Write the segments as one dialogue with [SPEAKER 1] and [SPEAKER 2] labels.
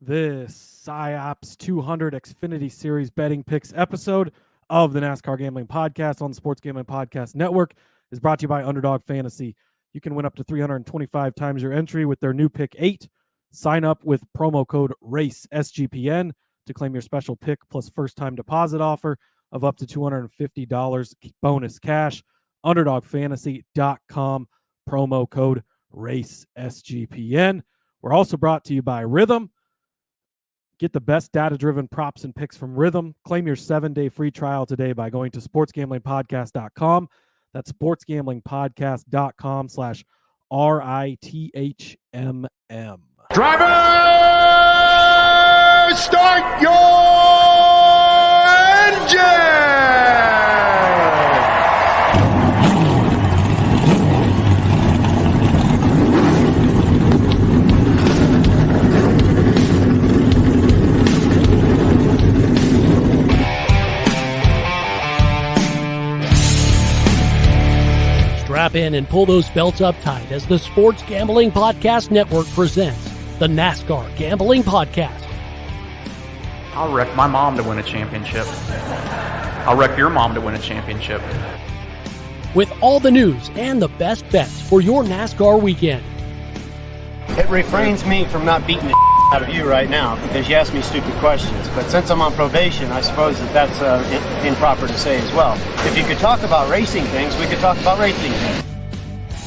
[SPEAKER 1] This SciAps 200 Xfinity Series betting picks episode of the NASCAR Gambling Podcast on the Sports Gambling Podcast Network is brought to you by Underdog Fantasy. You can win up to 325 times your entry with their new Pick 8. Sign up with promo code RACE SGPN to claim your special pick plus first-time deposit offer of up to $250 bonus cash. UnderdogFantasy.com, promo code RACE SGPN. We're also brought to you by Rhythm. Get the best data-driven props and picks from Rhythm. Claim your 7-day free trial today by going to sportsgamblingpodcast.com. That's sportsgamblingpodcast.com/RITHMM.
[SPEAKER 2] Driver, start your engine!
[SPEAKER 3] Strap in and pull those belts up tight as the Sports Gambling Podcast Network presents the NASCAR Gambling Podcast.
[SPEAKER 4] I'll wreck my mom to win a championship. I'll wreck your mom to win a championship.
[SPEAKER 3] With all the news and the best bets for your NASCAR weekend.
[SPEAKER 5] It refrains me from not beating the out of you right now because you ask me stupid questions. But since I'm on probation, I suppose that's improper to say as well. If you could talk about racing things, we could talk about racing things.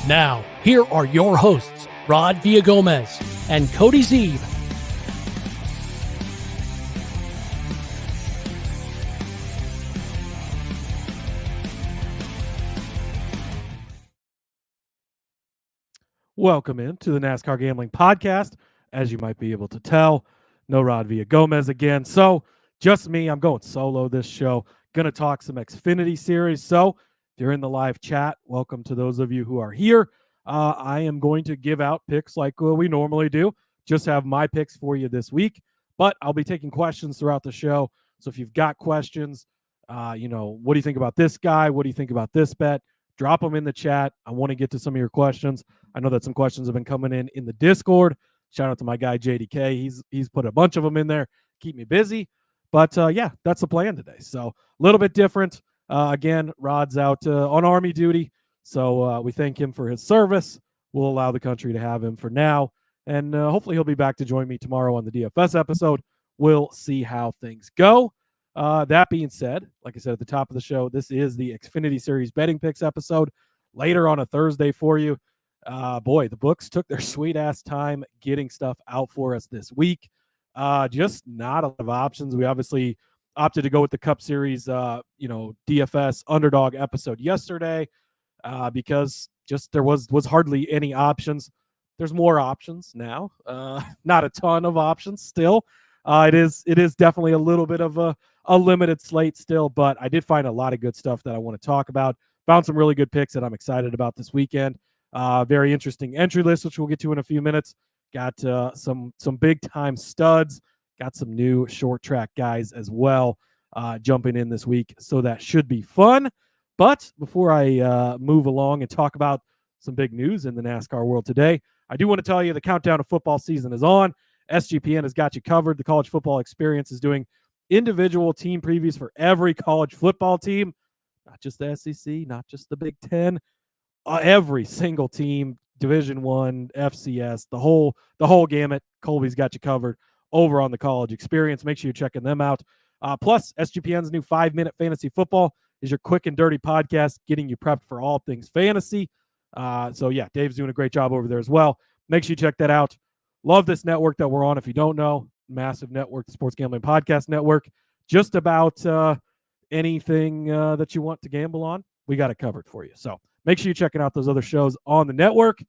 [SPEAKER 3] Now, here are your hosts, Rod Villagomez and Cody Zeeb.
[SPEAKER 1] Welcome into the NASCAR Gambling Podcast. As you might be able to tell, no Rod Villagomez again. So just me. I'm going solo this show. Going to talk some Xfinity Series. So if you're in the live chat, welcome to those of you who are here. I am going to give out picks like we normally do. Just have my picks for you this week. But I'll be taking questions throughout the show. So if you've got questions, what do you think about this guy? What do you think about this bet? Drop them in the chat. I want to get to some of your questions. I know that some questions have been coming in the Discord. Shout out to my guy, JDK. He's put a bunch of them in there. Keep me busy. But, yeah, that's the plan today. So a little bit different. Again, Rod's out on Army duty. So we thank him for his service. We'll allow the country to have him for now. And hopefully he'll be back to join me tomorrow on the DFS episode. We'll see how things go. That being said, like I said at the top of the show, this is the Xfinity Series betting picks episode later on a Thursday for you. Boy, the books took their sweet-ass time getting stuff out for us this week. Just not a lot of options. We obviously opted to go with the Cup Series, DFS underdog episode yesterday because just there was hardly any options. There's more options now. Not a ton of options still. It is definitely a little bit of a limited slate still, but I did find a lot of good stuff that I want to talk about. Found some really good picks that I'm excited about this weekend. Very interesting entry list, which we'll get to in a few minutes. Got some big time studs. Got some new short track guys as well jumping in this week. So that should be fun. But before I move along and talk about some big news in the NASCAR world today, I do want to tell you the countdown to football season is on. SGPN has got you covered. The College Football Experience is doing individual team previews for every college football team, not just the SEC, not just the Big Ten. Every single team, Division I, FCS, the whole gamut. Colby's got you covered over on the College Experience. Make sure you're checking them out. Plus, SGPN's new 5-Minute Fantasy Football is your quick and dirty podcast, getting you prepped for all things fantasy. So, yeah, Dave's doing a great job over there as well. Make sure you check that out. Love this network that we're on. If you don't know, massive network, the Sports Gambling Podcast Network. Just about anything that you want to gamble on, we got it covered for you. So, make sure you're checking out those other shows on the network.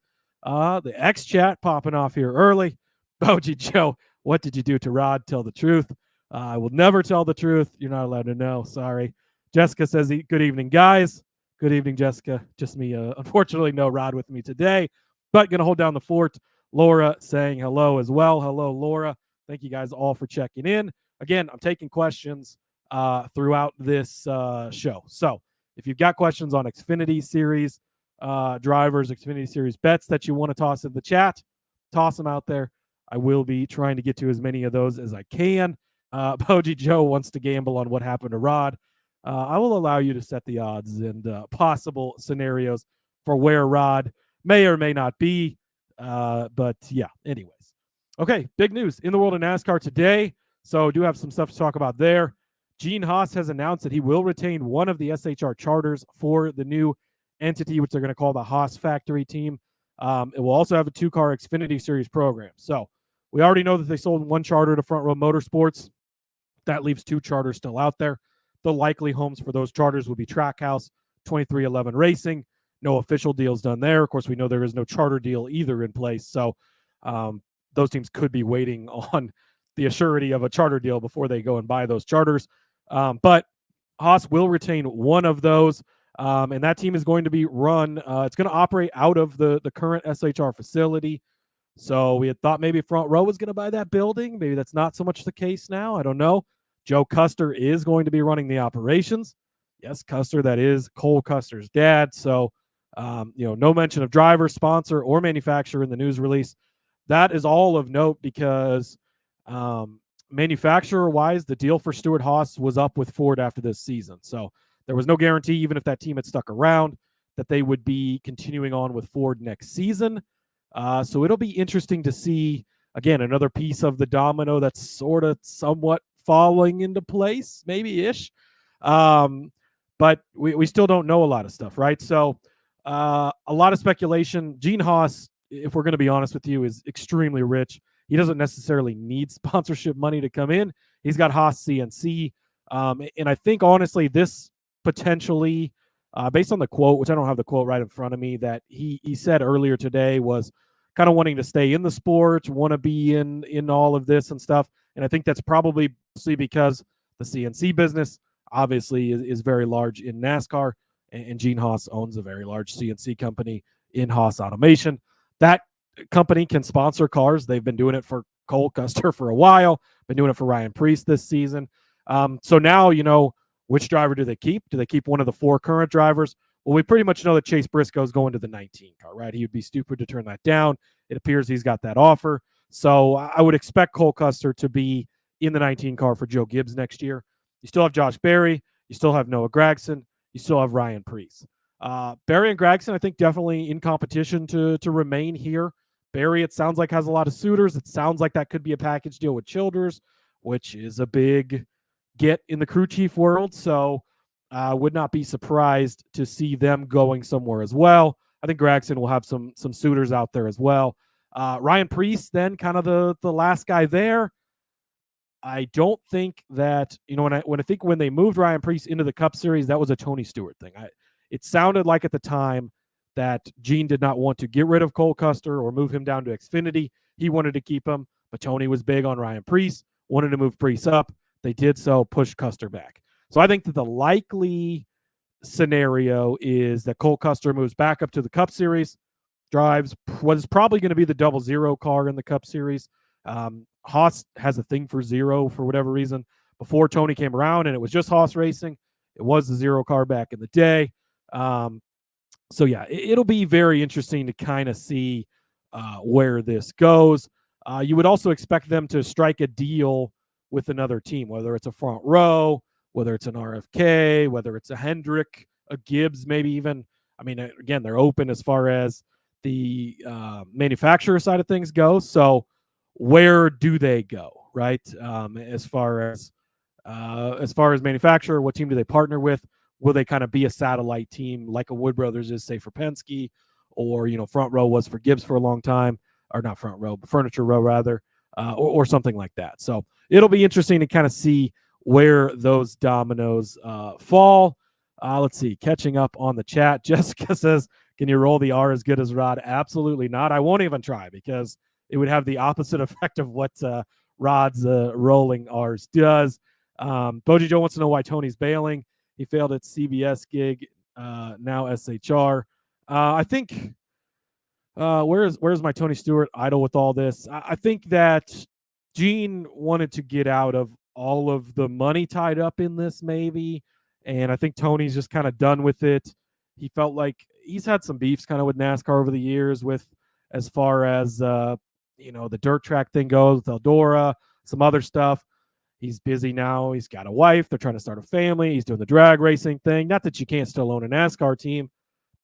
[SPEAKER 1] The X chat popping off here early. Boji Joe, what did you do to Rod? Tell the truth. I will never tell the truth. You're not allowed to know. Sorry. Jessica says, good evening, guys. Good evening, Jessica. Just me. Unfortunately, no Rod with me today, but going to hold down the fort. Laura saying hello as well. Hello, Laura. Thank you guys all for checking in. Again, I'm taking questions throughout this show. So if you've got questions on Xfinity Series drivers, Xfinity Series bets that you want to toss in the chat, toss them out there. I will be trying to get to as many of those as I can. Boji Joe wants to gamble on what happened to Rod. I will allow you to set the odds and possible scenarios for where Rod may or may not be. But yeah, anyways. Okay, big news in the world of NASCAR today. So do have some stuff to talk about there. Gene Haas has announced that he will retain one of the SHR charters for the new entity, which they're going to call the Haas Factory Team. It will also have a 2-car Xfinity Series program. So we already know that they sold one charter to Front Row Motorsports. That leaves 2 charters still out there. The likely homes for those charters will be Trackhouse, 2311 Racing. No official deals done there. Of course, we know there is no charter deal either in place. So those teams could be waiting on the assurity of a charter deal before they go and buy those charters. But Haas will retain one of those. And that team is going to be run. It's going to operate out of the current SHR facility. So we had thought maybe Front Row was going to buy that building. Maybe that's not so much the case now. I don't know. Joe Custer is going to be running the operations. Yes, Custer, that is Cole Custer's dad. So, no mention of driver, sponsor, or manufacturer in the news release. That is all of note because manufacturer-wise, the deal for Stuart Haas was up with Ford after this season. So there was no guarantee, even if that team had stuck around, that they would be continuing on with Ford next season. So it'll be interesting to see, again, another piece of the domino that's sort of somewhat falling into place, maybe-ish. But we still don't know a lot of stuff, right? So a lot of speculation. Gene Haas, if we're going to be honest with you, is extremely rich. He doesn't necessarily need sponsorship money to come in. He's got Haas CNC. And I think, honestly, this potentially, based on the quote, which I don't have the quote right in front of me, that he said earlier today was kind of wanting to stay in the sport, want to be in all of this and stuff. And I think that's probably because the CNC business obviously is very large in NASCAR, and Gene Haas owns a very large CNC company in Haas Automation. That company can sponsor cars. They've been doing it for Cole Custer for a while, been doing it for Ryan Preece this season. So now, which driver do they keep? Do they keep one of the 4 current drivers? Well, we pretty much know that Chase Briscoe is going to the 19 car, right? He would be stupid to turn that down. It appears he's got that offer. So I would expect Cole Custer to be in the 19 car for Joe Gibbs next year. You still have Josh Berry. You still have Noah Gragson. You still have Ryan Preece. Berry and Gragson, I think, definitely in competition to remain here. Berry, it sounds like, has a lot of suitors. It sounds like that could be a package deal with Childers, which is a big get in the crew chief world. So I would not be surprised to see them going somewhere as well. I think Gragson will have some suitors out there as well. Ryan Preece, then kind of the last guy there. I don't think that, when they moved Ryan Preece into the Cup Series, that was a Tony Stewart thing. It sounded like at the time that Gene did not want to get rid of Cole Custer or move him down to Xfinity. He wanted to keep him, but Tony was big on Ryan Preece, wanted to move Preece up. They did so, pushed Custer back. So I think that the likely scenario is that Cole Custer moves back up to the Cup Series, drives what is probably going to be the 00 car in the Cup Series. Haas has a thing for 0 for whatever reason. Before Tony came around and it was just Haas Racing, it was the 0 car back in the day. So yeah, it'll be very interesting to kind of see where this goes. You would also expect them to strike a deal with another team, whether it's a Front Row, whether it's an RFK, whether it's a Hendrick, a Gibbs, maybe even. I mean, again, they're open as far as the manufacturer side of things go. So where do they go, right? As far as manufacturer, what team do they partner with? Will they kind of be a satellite team like a Wood Brothers is, say, for Penske, or Front Row was for Gibbs for a long time, or not Front Row, but Furniture Row rather, or something like that. So it'll be interesting to kind of see where those dominoes fall. Let's see, catching up on the chat. Jessica says, "Can you roll the R as good as Rod?" Absolutely not. I won't even try because it would have the opposite effect of what Rod's rolling R's does. Boji Joe wants to know why Tony's bailing. He failed at CBS gig, now SHR. I think where's my Tony Stewart idol with all this? I think that Gene wanted to get out of all of the money tied up in this, maybe, and I think Tony's just kind of done with it. He felt like he's had some beefs kind of with NASCAR over the years, with as far as the dirt track thing goes with Eldora, some other stuff. He's busy now. He's got a wife. They're trying to start a family. He's doing the drag racing thing. Not that you can't still own a NASCAR team,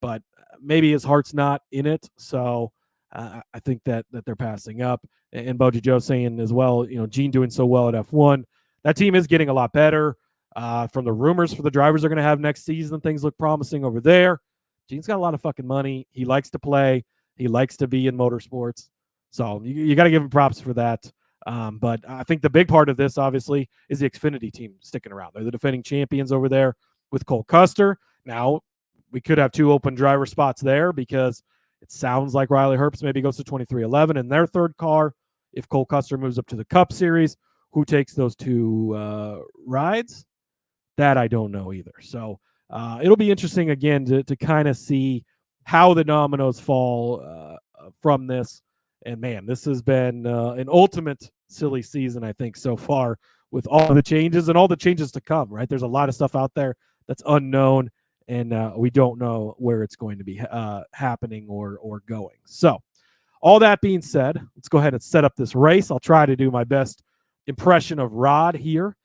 [SPEAKER 1] but maybe his heart's not in it. So I think that they're passing up. And Boji Joe saying as well, Gene doing so well at F1. That team is getting a lot better. From the rumors for the drivers they're going to have next season, things look promising over there. Gene's got a lot of fucking money. He likes to play. He likes to be in motorsports. So you got to give him props for that. But I think the big part of this, obviously, is the Xfinity team sticking around. They're the defending champions over there with Cole Custer. Now, we could have 2 open driver spots there because it sounds like Riley Herbst maybe goes to 2311 in their third car. If Cole Custer moves up to the Cup Series, who takes those 2 rides? That I don't know either. So it'll be interesting, again, to kind of see how the dominoes fall from this. And, man, this has been an ultimate silly season, I think, so far with all the changes and all the changes to come, right? There's a lot of stuff out there that's unknown, and we don't know where it's going to be happening or going. So all that being said, let's go ahead and set up this race. I'll try to do my best impression of Rod here.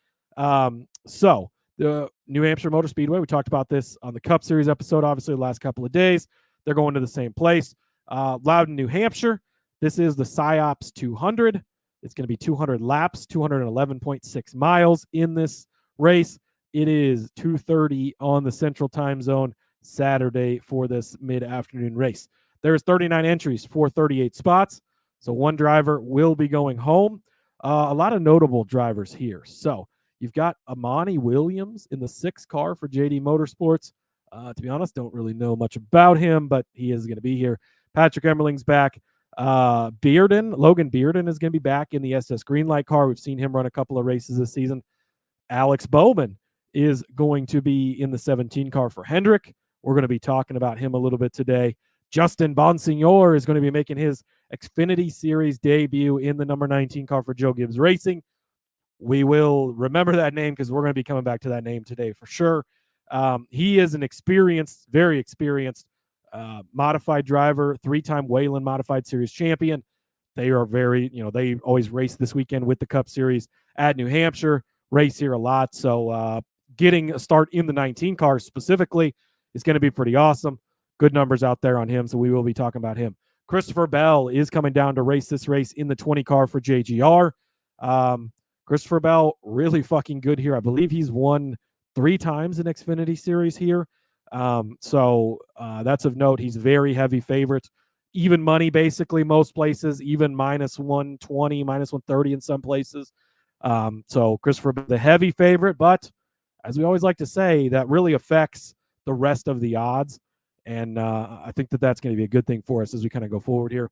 [SPEAKER 1] So the New Hampshire Motor Speedway, we talked about this on the Cup Series episode, obviously, the last couple of days. They're going to the same place. Loudon, New Hampshire. This is the SciAps 200. It's going to be 200 laps, 211.6 miles in this race. It is 2:30 on the Central Time Zone Saturday for this mid-afternoon race. There's 39 entries for 38 spots, so 1 driver will be going home. A lot of notable drivers here. So you've got Amani Williams in the 6 car for JD Motorsports. To be honest, don't really know much about him, but he is going to be here. Patrick Emmerling's back. Logan Bearden is going to be back in the SS Greenlight car. We've seen him run a couple of races this season. Alex Bowman is going to be in the 17 car for Hendrick. We're going to be talking about him a little bit today. Justin Bonsignor is going to be making his Xfinity Series debut in the number 19 car for Joe Gibbs Racing. We will remember that name because we're going to be coming back to that name today for sure. He is an experienced, very experienced modified driver, 3-time Wayland Modified Series champion. They are very, they always race this weekend with the Cup Series at New Hampshire, race here a lot. So getting a start in the 19 car specifically is going to be pretty awesome. Good numbers out there on him, so we will be talking about him. Christopher Bell is coming down to race this race in the 20 car for JGR. Christopher Bell, really fucking good here. I believe he's won 3 times in Xfinity Series here. So that's of note. He's very heavy favorite. Even money, basically, most places, even minus 120, minus 130 in some places. So Christopher, the heavy favorite, but as we always like to say, that really affects the rest of the odds. And I think that's going to be a good thing for us as we kind of go forward here.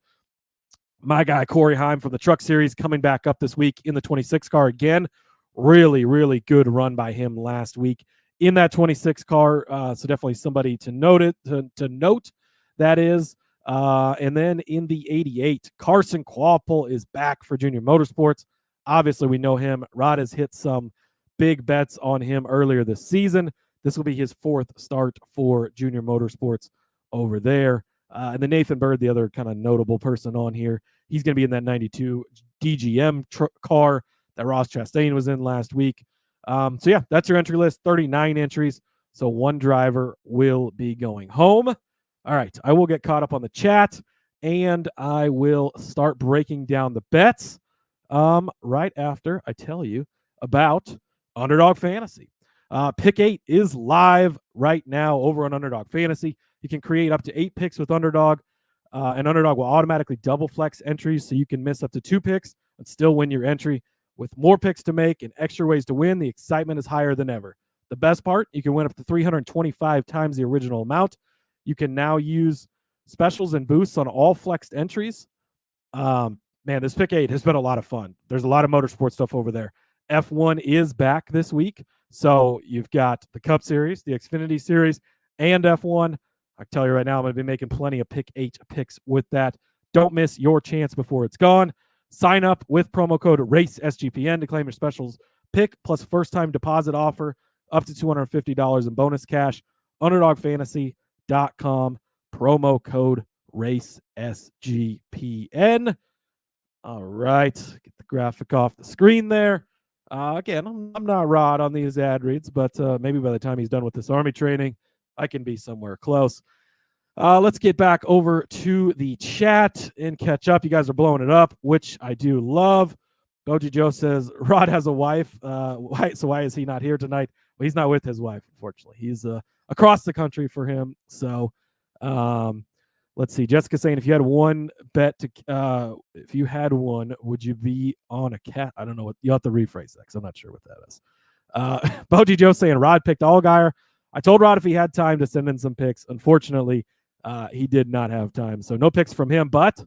[SPEAKER 1] My guy, Corey Heim from the Truck Series, coming back up this week in the 26 car again. Really, really good run by him last week in that 26 car. So definitely somebody to note that is. And then in the 88, Carson Kvail is back for Junior Motorsports. Obviously, we know him. Rod has hit some big bets on him earlier this season. This will be his 4th start for Junior Motorsports over there. And then Nathan Bird, the other kind of notable person on here, he's going to be in that 92 DGM car that Ross Chastain was in last week. So yeah, that's your entry list, 39 entries. So 1 driver will be going home. All right, I will get caught up on the chat, and I will start breaking down the bets right after I tell you about Underdog Fantasy. Pick 8 is live right now over on Underdog Fantasy. You can create up to 8 picks with Underdog, and Underdog will automatically double flex entries, so you can miss up to 2 picks and still win your entry. With more picks to make and extra ways to win, the excitement is higher than ever. The best part, you can win up to 325 times the original amount. You can now use specials and boosts on all flexed entries. Man, this Pick 8 has been a lot of fun. There's a lot of motorsport stuff over there. F1 is back this week. So you've got the Cup Series, the Xfinity Series, and F1. I can tell you right now, I'm going to be making plenty of Pick 8 picks with that. Don't miss your chance before it's gone. Sign up with promo code RACESGPN to claim your specials pick plus first-time deposit offer up to $250 in bonus cash. UnderdogFantasy.com, promo code RACESGPN. All right. Get the graphic off the screen there. Again, I'm not Rod on these ad reads, but maybe by the time he's done with this Army training, I can be somewhere close. Let's get back over to the chat and catch up. You guys are blowing it up, which I do love. Boji Joe says, Rod has a wife. So why is he not here tonight? Well, he's not with his wife, unfortunately. He's across the country for him. So let's see. Jessica saying, if you had one bet if you had one, would you be on a cat? I don't know what you'll have to rephrase that because I'm not sure what that is. Boji Joe saying, Rod picked Allgaier. I told Rod if he had time to send in some picks. Unfortunately, he did not have time. So no picks from him, but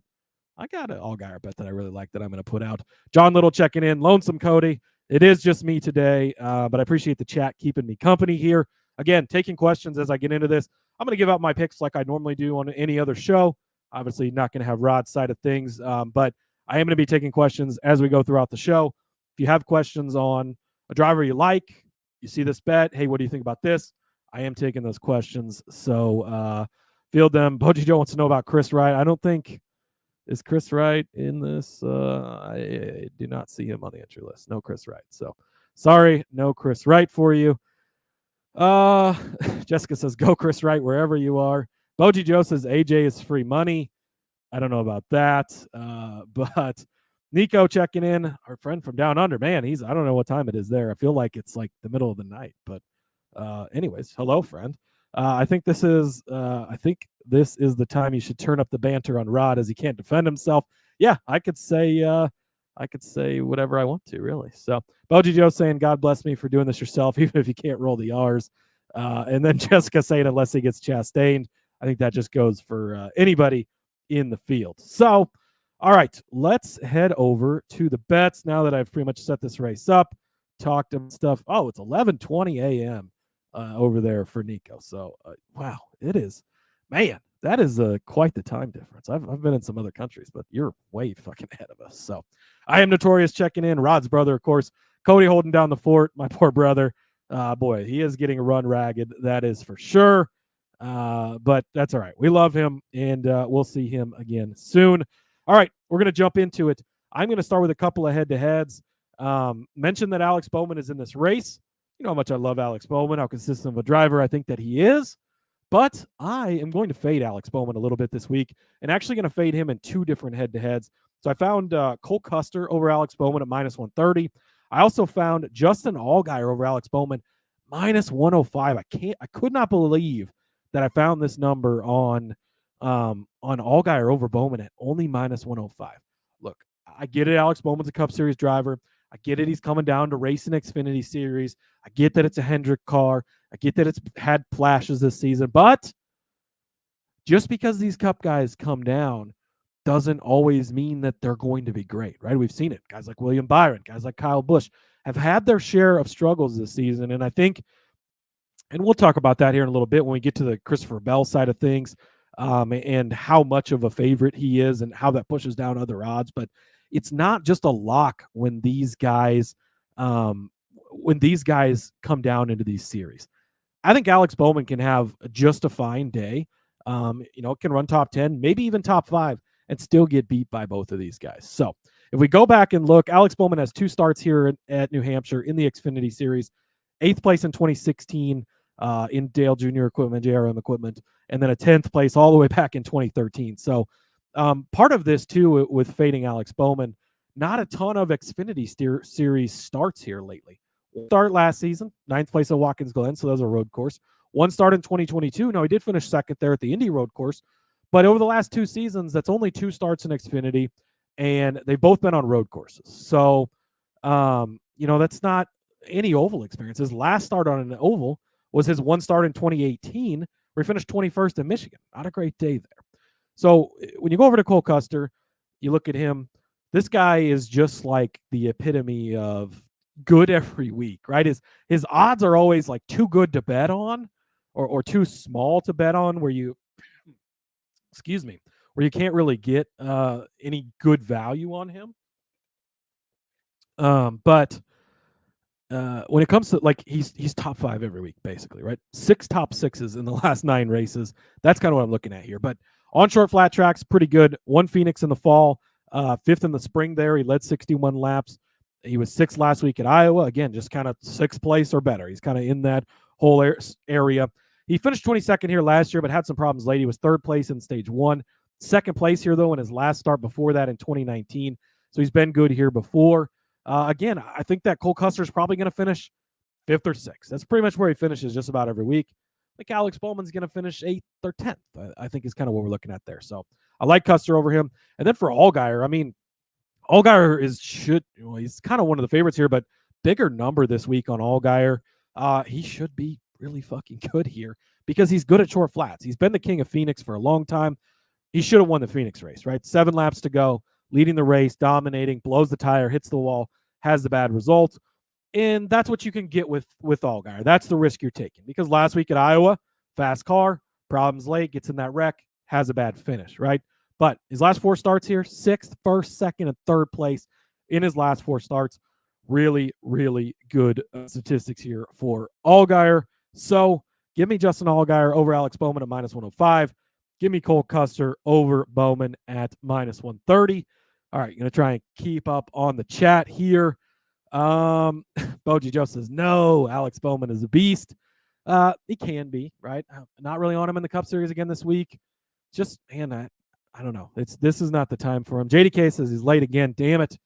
[SPEAKER 1] I got an Allgaier bet that I really like that I'm going to put out. John Little checking in. Lonesome Cody. It is just me today, but I appreciate the chat keeping me company here. Again, taking questions as I get into this. I'm going to give out my picks like I normally do on any other show. Obviously, not going to have Rod's side of things, but I am going to be taking questions as we go throughout the show. If you have questions on a driver you like, you see this bet, hey, what do you think about this? I am taking those questions, so field them. Boji Joe wants to know about Chris Wright. I don't think, is Chris Wright in this? I do not see him on the entry list. No Chris Wright. So sorry, no Chris Wright for you. Jessica says, go Chris Wright wherever you are. Boji Joe says, AJ is free money. I don't know about that. But Nico checking in, our friend from down under. Man, I don't know what time it is there. I feel like it's like the middle of the night. But anyways, hello, friend. I think this is the time you should turn up the banter on Rod as he can't defend himself. Yeah, I could say whatever I want to, really. So Boji Joe saying, God bless me for doing this yourself, even if you can't roll the R's. And then Jessica saying, unless he gets chastained. I think that just goes for anybody in the field. So, all right, let's head over to the bets now that I've pretty much set this race up, talked about stuff. Oh, it's 11:20 a.m. Over there for Nico. So, wow, it is. Man, that is quite the time difference. I've been in some other countries, but you're way fucking ahead of us. So I am Notorious checking in. Rod's brother, of course. Cody holding down the fort. My poor brother. Boy, he is getting run ragged. That is for sure. But that's all right. We love him, and we'll see him again soon. All right, we're going to jump into it. I'm going to start with a couple of head-to-heads. Mention that Alex Bowman is in this race. You know how much I love Alex Bowman, how consistent of a driver I think that he is. But I am going to fade Alex Bowman a little bit this week and actually going to fade him in two different head-to-heads. So I found Cole Custer over Alex Bowman at -130. I also found Justin Allgaier over Alex Bowman -105. I could not believe that I found this number on Allgaier over Bowman at only -105. Look, I get it. Alex Bowman's a Cup Series driver. I get it. He's coming down to race an Xfinity Series. I get that it's a Hendrick car. I get that it's had flashes this season. But just because these Cup guys come down doesn't always mean that they're going to be great, right? We've seen it. Guys like William Byron, guys like Kyle Busch have had their share of struggles this season. And I think, and we'll talk about that here in a little bit when we get to the Christopher Bell side of things, and how much of a favorite he is and how that pushes down other odds. But it's not just a lock when these guys come down into these series. I think Alex Bowman can have just a fine day. Can run top 10, maybe even top 5, and still get beat by both of these guys. So if we go back and look, Alex Bowman has 2 starts here at New Hampshire in the Xfinity Series, 8th place in 2016 in Dale Jr. equipment, JRM equipment, and then a 10th place all the way back in 2013. So part of this, too, with fading Alex Bowman, not a ton of Xfinity Series starts here lately. Start last season, 9th place at Watkins Glen, so that was a road course. 1 start in 2022. Now, he did finish 2nd there at the Indy road course, but over the last 2 seasons, that's only 2 starts in Xfinity, and they've both been on road courses. So, that's not any oval experience. His last start on an oval was his 1 start in 2018, where he finished 21st in Michigan. Not a great day there. So when you go over to Cole Custer, you look at him, this guy is just like the epitome of good every week, right? His odds are always like too good to bet on or too small to bet on, where you can't really get any good value on him. But when it comes to, like, he's top 5 every week, basically, right? 6 top 6s in the last 9 races. That's kind of what I'm looking at here. But on short flat tracks, pretty good. 1 Phoenix in the fall. fifth in the spring there. He led 61 laps. He was sixth last week at Iowa. Again, just kind of sixth place or better. He's kind of in that whole area. He finished 22nd here last year, but had some problems late. He was third place in stage one. Second place here, though, in his last start before that in 2019. So he's been good here before. Again, I think that Cole Custer is probably going to finish fifth or sixth. That's pretty much where he finishes just about every week. I think Alex Bowman's going to finish 8th or 10th. I think is kind of what we're looking at there. So I like Custer over him. And then for Allgaier, I mean, Allgaier he's kind of one of the favorites here, but bigger number this week on Allgaier. He should be really fucking good here because he's good at short flats. He's been the king of Phoenix for a long time. He should have won the Phoenix race, right? 7 laps to go, leading the race, dominating, blows the tire, hits the wall, has the bad result. And that's what you can get with Allgaier. That's the risk you're taking because last week at Iowa, fast car, problems late, gets in that wreck, has a bad finish, right? But his last 4 starts here, 6th, 1st, 2nd, and 3rd place in his last 4 starts. Really, really good statistics here for Allgaier. So give me Justin Allgaier over Alex Bowman at -105. Give me Cole Custer over Bowman at -130. All right, going to try and keep up on the chat here. Boji Joe says, no, Alex Bowman is a beast. He can be, right? Not really on him in the Cup Series again this week. Just, man, I don't know. This is not the time for him. JDK says he's late again. Damn it.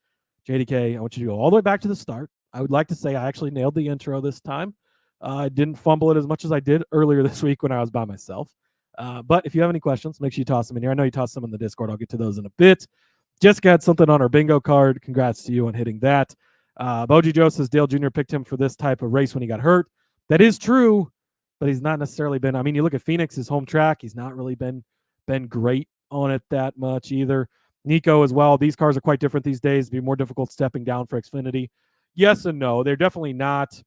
[SPEAKER 1] JDK, I want you to go all the way back to the start. I would like to say I actually nailed the intro this time. I didn't fumble it as much as I did earlier this week when I was by myself. But if you have any questions, make sure you toss them in here. I know you tossed some in the Discord. I'll get to those in a bit. Jessica had something on her bingo card. Congrats to you on hitting that. Boji Joe says Dale Jr. picked him for this type of race when he got hurt. That is true, but he's not necessarily been. I mean, you look at Phoenix, his home track. He's not really been great on it that much either. Nico as well. These cars are quite different these days. It'd be more difficult stepping down for Xfinity. Yes and no. They're definitely not.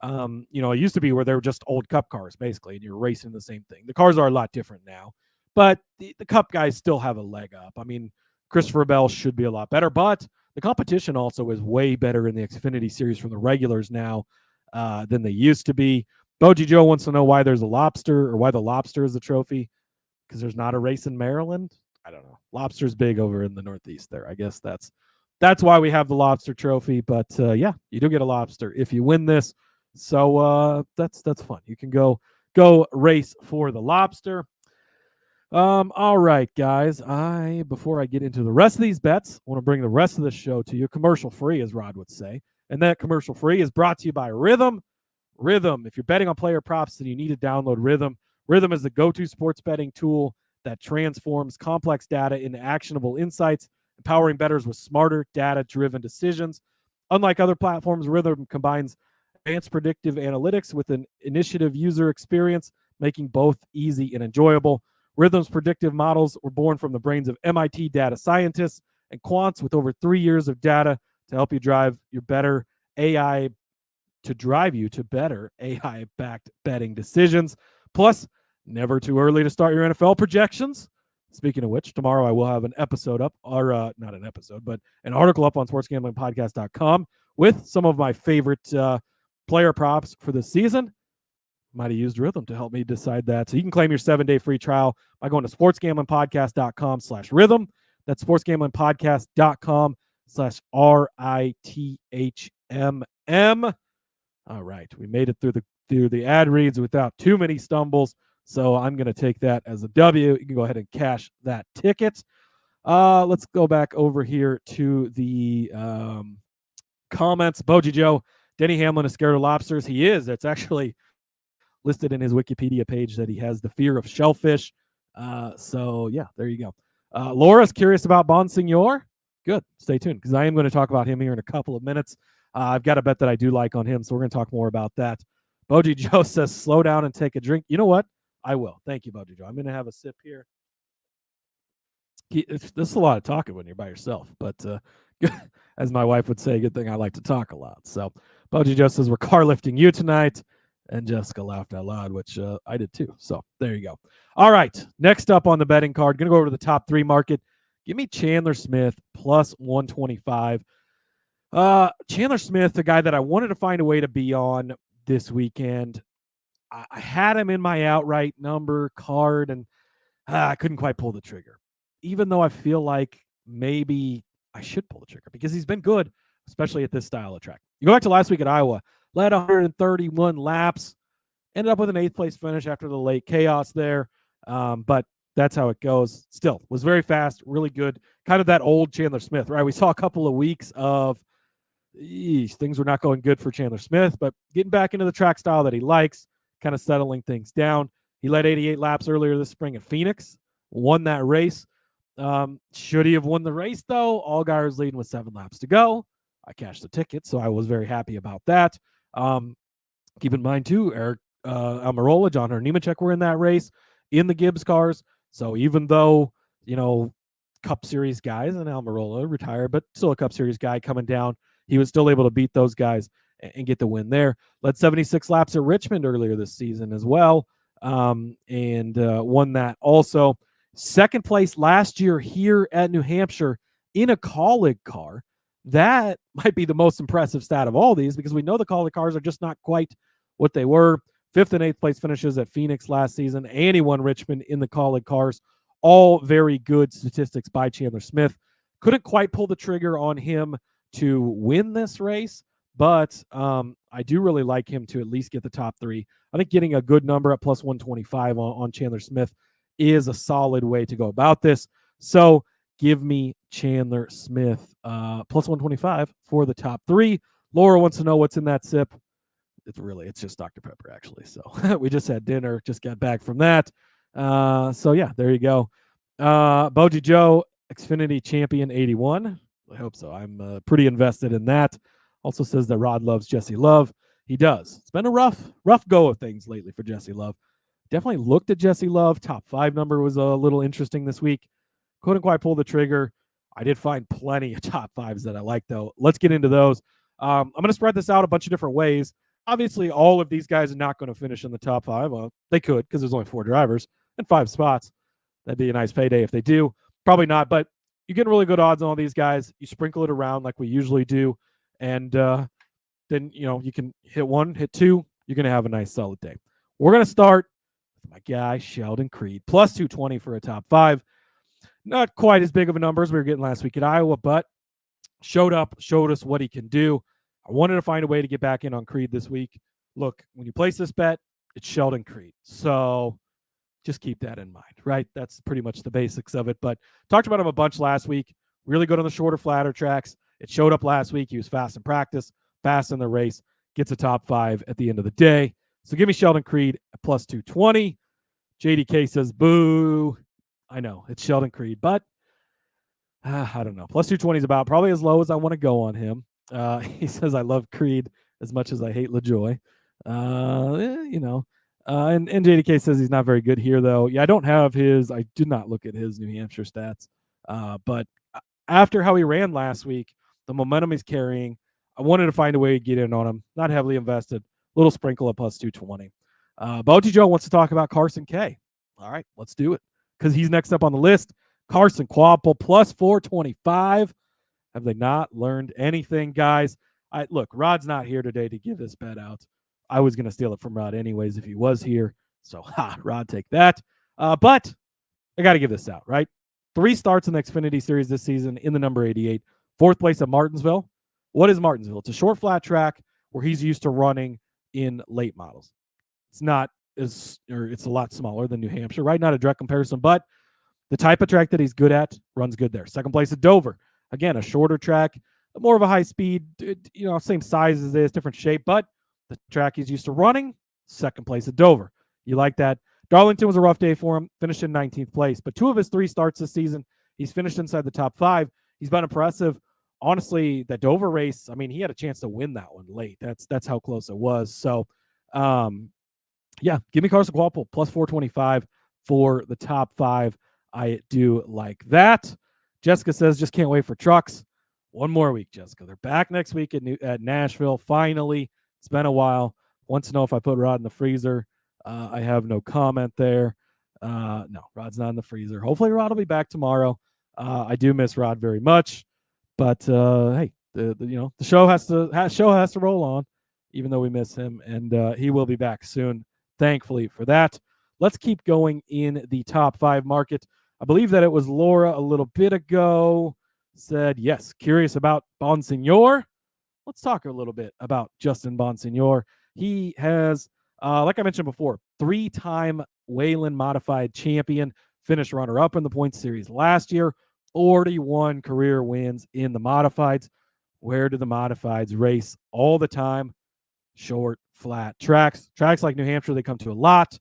[SPEAKER 1] It used to be where they were just old Cup cars, basically, and you're racing the same thing. The cars are a lot different now, but the Cup guys still have a leg up. I mean, Christopher Bell should be a lot better, but the competition also is way better in the Xfinity Series from the regulars now than they used to be. Boji Joe wants to know why there's a lobster or why the lobster is the trophy, because there's not a race in Maryland. I don't know. Lobster's big over in the Northeast there. I guess that's why we have the lobster trophy. But yeah, you do get a lobster if you win this. So that's fun. You can go race for the lobster. All right, guys. Before I get into the rest of these bets, I want to bring the rest of the show to you commercial free, as Rod would say. And that commercial free is brought to you by Rhythm. Rhythm. If you're betting on player props, then you need to download Rhythm. Rhythm is the go-to sports betting tool that transforms complex data into actionable insights, empowering bettors with smarter, data-driven decisions. Unlike other platforms, Rhythm combines advanced predictive analytics with an initiative user experience, making both easy and enjoyable. Rhythm's predictive models were born from the brains of MIT data scientists and quants with over 3 years of data to help you drive your better AI to drive you to better AI-backed betting decisions. Plus, never too early to start your NFL projections. Speaking of which, tomorrow I will have an episode up, or not an episode, but an article up on sportsgamblingpodcast.com with some of my favorite player props for the season. Might have used Rhythm to help me decide that. So you can claim your 7-day free trial by going to sportsgamblingpodcast.com/rhythm. That's sportsgamblingpodcast.com/RITHMM. All right. We made it through the ad reads without too many stumbles. So I'm going to take that as a W. You can go ahead and cash that ticket. Let's go back over here to the comments. Boji Joe, Denny Hamlin is scared of lobsters. He is. That's actually listed in his Wikipedia page that he has the fear of shellfish. So, yeah, there you go. Laura's curious about Bonsignor. Good. Stay tuned because I am going to talk about him here in a couple of minutes. I've got a bet that I do like on him, so we're going to talk more about that. Boji Joe says, slow down and take a drink. You know what? I will. Thank you, Boji Joe. I'm going to have a sip here. This is a lot of talking when you're by yourself, but as my wife would say, good thing I like to talk a lot. So Boji Joe says, we're car lifting you tonight. And Jessica laughed out loud, which I did too. So there you go. All right. Next up on the betting card, going to go over to the top 3 market. Give me Chandler Smith plus 125. Chandler Smith, the guy that I wanted to find a way to be on this weekend. I had him in my outright number card, and I couldn't quite pull the trigger. Even though I feel like maybe I should pull the trigger because he's been good, especially at this style of track. You go back to last week at Iowa, led 131 laps, ended up with an 8th place finish after the late chaos there. But that's how it goes. Still was very fast, really good. Kind of that old Chandler Smith, right? We saw a couple of weeks of things were not going good for Chandler Smith, but getting back into the track style that he likes, kind of settling things down. He led 88 laps earlier this spring at Phoenix, won that race. Should he have won the race, though? Allgaier was leading with 7 laps to go. I cashed the ticket, so I was very happy about that. Keep in mind, too, Eric Almirola, John Nemechek were in that race in the Gibbs cars. So even though, Cup Series guys and Almirola retired, but still a Cup Series guy coming down, he was still able to beat those guys and get the win there. Led 76 laps at Richmond earlier this season as well, and won that also. 2nd place last year here at New Hampshire in a Kaulig car. That might be the most impressive stat of all these because we know the Kaulig cars are just not quite what they were. 5th and 8th place finishes at Phoenix last season, and he won Richmond in the Kaulig cars. All very good statistics by Chandler Smith. Couldn't quite pull the trigger on him to win this race, but I do really like him to at least get the top 3. I think getting a good number at plus 125 on Chandler Smith is a solid way to go about this. So give me Chandler Smith plus 125 for the top 3. Laura wants to know what's in that sip. It's just Dr. Pepper, actually. So we just had dinner, just got back from that. So yeah, there you go. Boji Joe, Xfinity Champion 81. I hope so. I'm pretty invested in that. Also says that Rod loves Jesse Love. He does. It's been a rough go of things lately for Jesse Love. Definitely looked at Jesse Love. Top 5 number was a little interesting this week. Couldn't quite pull the trigger. I did find plenty of top 5s that I like, though. Let's get into those. I'm going to spread this out a bunch of different ways. Obviously, all of these guys are not going to finish in the top 5. Well, they could because there's only 4 drivers and 5 spots. That'd be a nice payday if they do. Probably not, but you get really good odds on all these guys. You sprinkle it around like we usually do, and then you can hit 1, hit 2. You're going to have a nice solid day. We're going to start with my guy Sheldon Creed, plus 220 for a top 5. Not quite as big of a number as we were getting last week at Iowa, but showed us what he can do. I wanted to find a way to get back in on Creed this week. Look, when you place this bet, it's Sheldon Creed. So just keep that in mind, right? That's pretty much the basics of it. But talked about him a bunch last week. Really good on the shorter, flatter tracks. It showed up last week. He was fast in practice, fast in the race, gets a top 5 at the end of the day. So give me Sheldon Creed at plus 220. JDK says, boo. I know, it's Sheldon Creed, but I don't know. Plus 220 is about probably as low as I want to go on him. He says, I love Creed as much as I hate LaJoy. And JDK says he's not very good here, though. Yeah, I did not look at his New Hampshire stats. But after how he ran last week, the momentum he's carrying, I wanted to find a way to get in on him. Not heavily invested. Little sprinkle at plus 220. Boji Joe wants to talk about Carson K. All right, let's do it. Because he's next up on the list. Carson Kvail plus 425. Have they not learned anything, guys? Look, Rod's not here today to give this bet out. I was going to steal it from Rod anyways if he was here. So, Rod, take that. But I got to give this out, right? 3 starts in the Xfinity Series this season in the number 88. 4th place at Martinsville. What is Martinsville? It's a short, flat track where he's used to running in late models. It's a lot smaller than New Hampshire, right? Not a direct comparison, but the type of track that he's good at runs good there. 2nd place at Dover. Again, a shorter track, more of a high speed, same size as this, different shape, but the track he's used to running, 2nd place at Dover. You like that? Darlington was a rough day for him, finished in 19th place, but 2 of his 3 starts this season, he's finished inside the top 5. He's been impressive. Honestly, that Dover race, he had a chance to win that one late. That's how close it was. So, give me Carson Kvail plus 425 for the top 5. I do like that. Jessica says, just can't wait for trucks. One more week, Jessica. They're back next week at Nashville. Finally, it's been a while. Wants to know if I put Rod in the freezer. I have no comment there. No, Rod's not in the freezer. Hopefully, Rod will be back tomorrow. I do miss Rod very much, but hey, the show has to roll on, even though we miss him, and he will be back soon. Thankfully for that. Let's keep going in the top 5 market. I believe that it was Laura a little bit ago said, yes, curious about Bonsignor. Let's talk a little bit about Justin Bonsignor. He has, like I mentioned before, 3-time Whelen Modified champion, finished runner-up in the points series last year, 41 career wins in the Modifieds. Where do the Modifieds race all the time? Short, flat tracks. Tracks like New Hampshire, they come to a lot.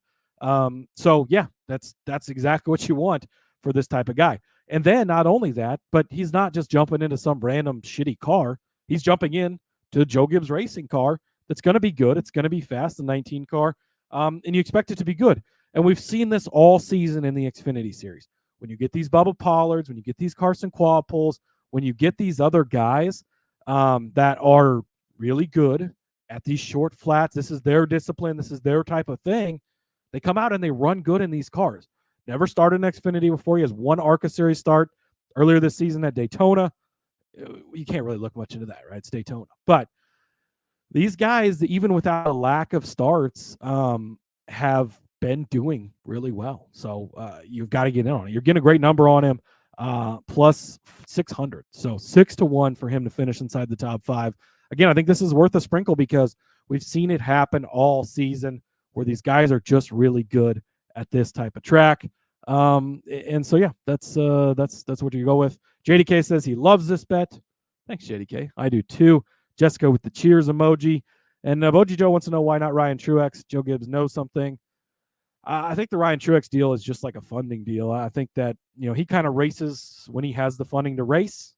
[SPEAKER 1] So, yeah, that's exactly what you want for this type of guy. And then not only that, but he's not just jumping into some random shitty car. He's jumping in to Joe Gibbs racing car that's going to be good. It's going to be fast, the 19 car, and you expect it to be good. And we've seen this all season in the Xfinity Series. When you get these Bubba Pollards, when you get these Carson Kvail, when you get these other guys that are really good at these short flats, this is their discipline, this is their type of thing, they come out and they run good in these cars. Never started an Xfinity before. He has one ARCA Series start earlier this season at Daytona. You can't really look much into that, right? It's Daytona. But these guys, even without a lack of starts, have been doing really well. So you've got to get in on it. You're getting a great number on him, plus 600. So 6-1 for him to finish inside the top 5. Again, I think this is worth a sprinkle because we've seen it happen all season where these guys are just really good at this type of track. And so, yeah, that's what you go with. JDK says he loves this bet. Thanks, JDK. I do too. Jessica with the cheers emoji. And Boji Joe wants to know why not Ryan Truex. Joe Gibbs knows something. I think the Ryan Truex deal is just like a funding deal. I think that, he kind of races when he has the funding to race.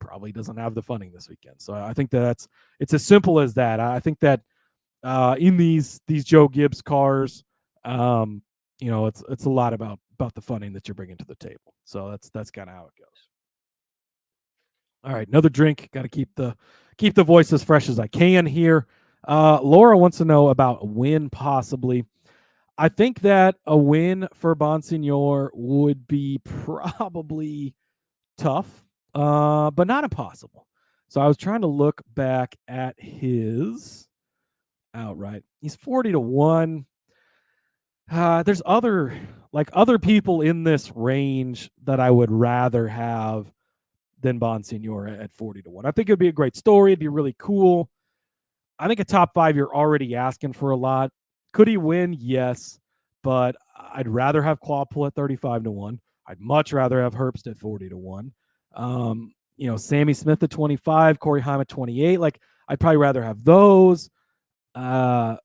[SPEAKER 1] Probably doesn't have the funding this weekend. So I think it's as simple as that. I think that in these Joe Gibbs cars, it's a lot about the funding that you're bringing to the table. So that's kind of how it goes. All right, another drink. Got to keep the voice as fresh as I can here. Laura wants to know about a win possibly. I think that a win for Bonsignor would be probably tough, but not impossible. So I was trying to look back at his outright. He's 40-1. There's other people in this range that I would rather have than Bonsignor at 40-1. I think it'd be a great story. It'd be really cool. I think a top 5, you're already asking for a lot. Could he win? Yes, but I'd rather have Kvail at 35-1. I'd much rather have Herbst at 40-1. Sammy Smith at 25, Corey Heim at 28. I'd probably rather have those. I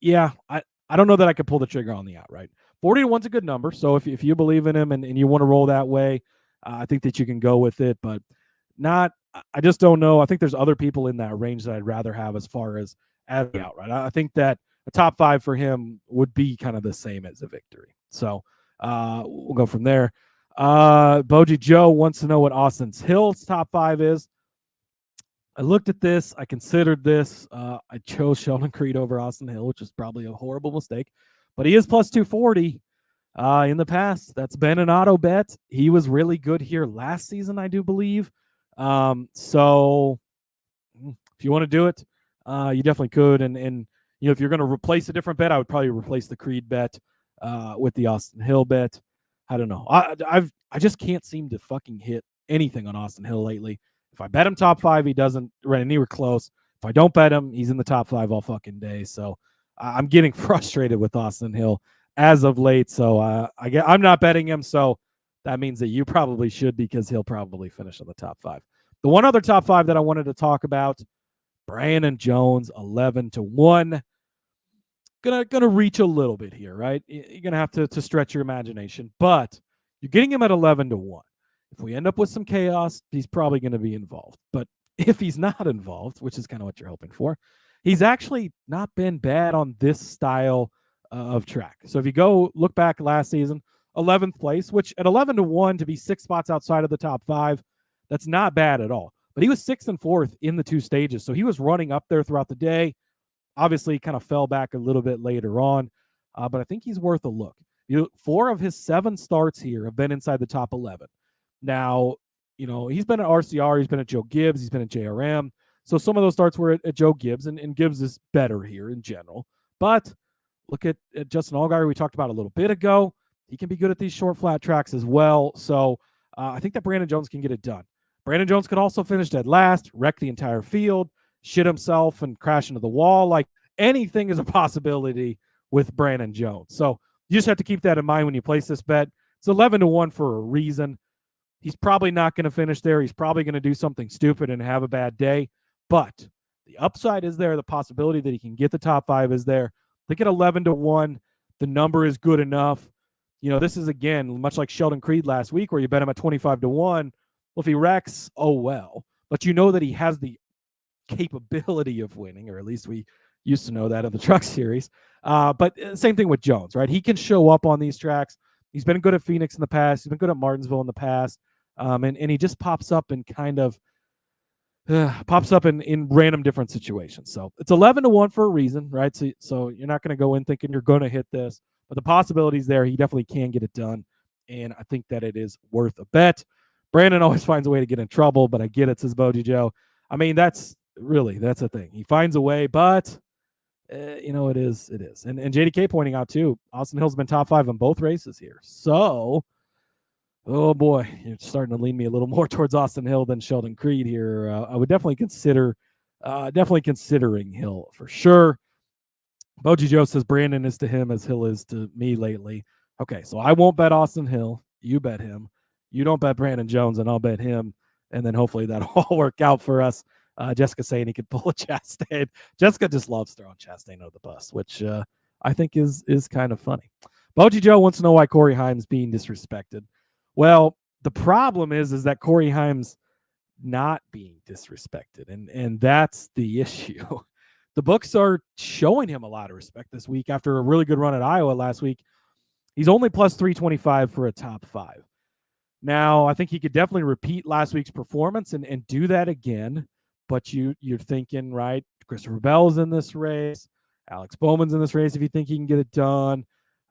[SPEAKER 1] don't know that I could pull the trigger on the outright. 40-1's a good number. So if you believe in him and you want to roll that way, I think that you can go with it, but I just don't know. I think there's other people in that range that I'd rather have as far as the outright. I think that a top 5 for him would be kind of the same as a victory. So we'll go from there. Boji Joe wants to know what Austin Hill's top 5 is. I looked at this. I considered this. I chose Sheldon Creed over Austin Hill, which is probably a horrible mistake. But he is plus 240 in the past. That's been an auto bet. He was really good here last season, I do believe. So if you want to do it, you definitely could. And if you're going to replace a different bet, I would probably replace the Creed bet with the Austin Hill bet. I don't know. I just can't seem to fucking hit anything on Austin Hill lately. If I bet him top 5, he doesn't run anywhere close. If I don't bet him, he's in the top 5 all fucking day. So I'm getting frustrated with Austin Hill as of late. So I'm not betting him. So that means that you probably should, because he'll probably finish in the top 5. The one other top 5 that I wanted to talk about, Brandon Jones, 11-1. Gonna reach a little bit here, right? You're gonna have to stretch your imagination, but you're getting him at 11-1. If we end up with some chaos, he's probably going to be involved. But if he's not involved, which is kind of what you're hoping for, he's actually not been bad on this style of track. So if you go look back last season, 11th place, which at 11-1 to be 6 spots outside of the top 5, that's not bad at all. But he was 6th and 4th in the 2 stages. So he was running up there throughout the day. Obviously, kind of fell back a little bit later on. But I think he's worth a look. 4 of his 7 starts here have been inside the top 11. Now, he's been at RCR, he's been at Joe Gibbs, he's been at JRM. So some of those starts were at Joe Gibbs, and Gibbs is better here in general. But look at Justin Allgaier, we talked about a little bit ago. He can be good at these short, flat tracks as well. So I think that Brandon Jones can get it done. Brandon Jones could also finish dead last, wreck the entire field, shit himself, and crash into the wall. Like, anything is a possibility with Brandon Jones. So you just have to keep that in mind when you place this bet. It's 11-1 for a reason. He's probably not going to finish there. He's probably going to do something stupid and have a bad day. But the upside is there. The possibility that he can get the top 5 is there. Look at 11-1. The number is good enough. You know, this is, again, much like Sheldon Creed last week where you bet him at 25-1. Well, if he wrecks, oh well. But you know that he has the capability of winning, or at least we used to know that in the Truck Series. But same thing with Jones, right? He can show up on these tracks. He's been good at Phoenix in the past. He's been good at Martinsville in the past. And he just pops up and kind of pops up in random different situations. So it's 11-1 for a reason, right? So you're not going to go in thinking you're going to hit this, but the possibility's there. He definitely can get it done. And I think that it is worth a bet. Brandon always finds a way to get in trouble, but I get it, says Boji Joe. I mean, that's a thing. He finds a way, but it is. And JDK pointing out too, Austin Hill's been top 5 in both races here. So, oh boy, you're starting to lean me a little more towards Austin Hill than Sheldon Creed here. I would definitely considering Hill for sure. Boji Joe says Brandon is to him as Hill is to me lately. Okay, so I won't bet Austin Hill. You bet him. You don't bet Brandon Jones, and I'll bet him. And then hopefully that'll all work out for us. Jessica saying he could pull a Chastain. Jessica just loves throwing Chastain under the bus, which I think is kind of funny. Boji Joe wants to know why Corey Haim's being disrespected. Well, the problem is that Corey Haim's not being disrespected, and that's the issue. The books are showing him a lot of respect this week after a really good run at Iowa last week. He's only plus 325 for a top 5. Now, I think he could definitely repeat last week's performance and do that again. But you're thinking, right, Christopher Bell's in this race. Alex Bowman's in this race if you think he can get it done.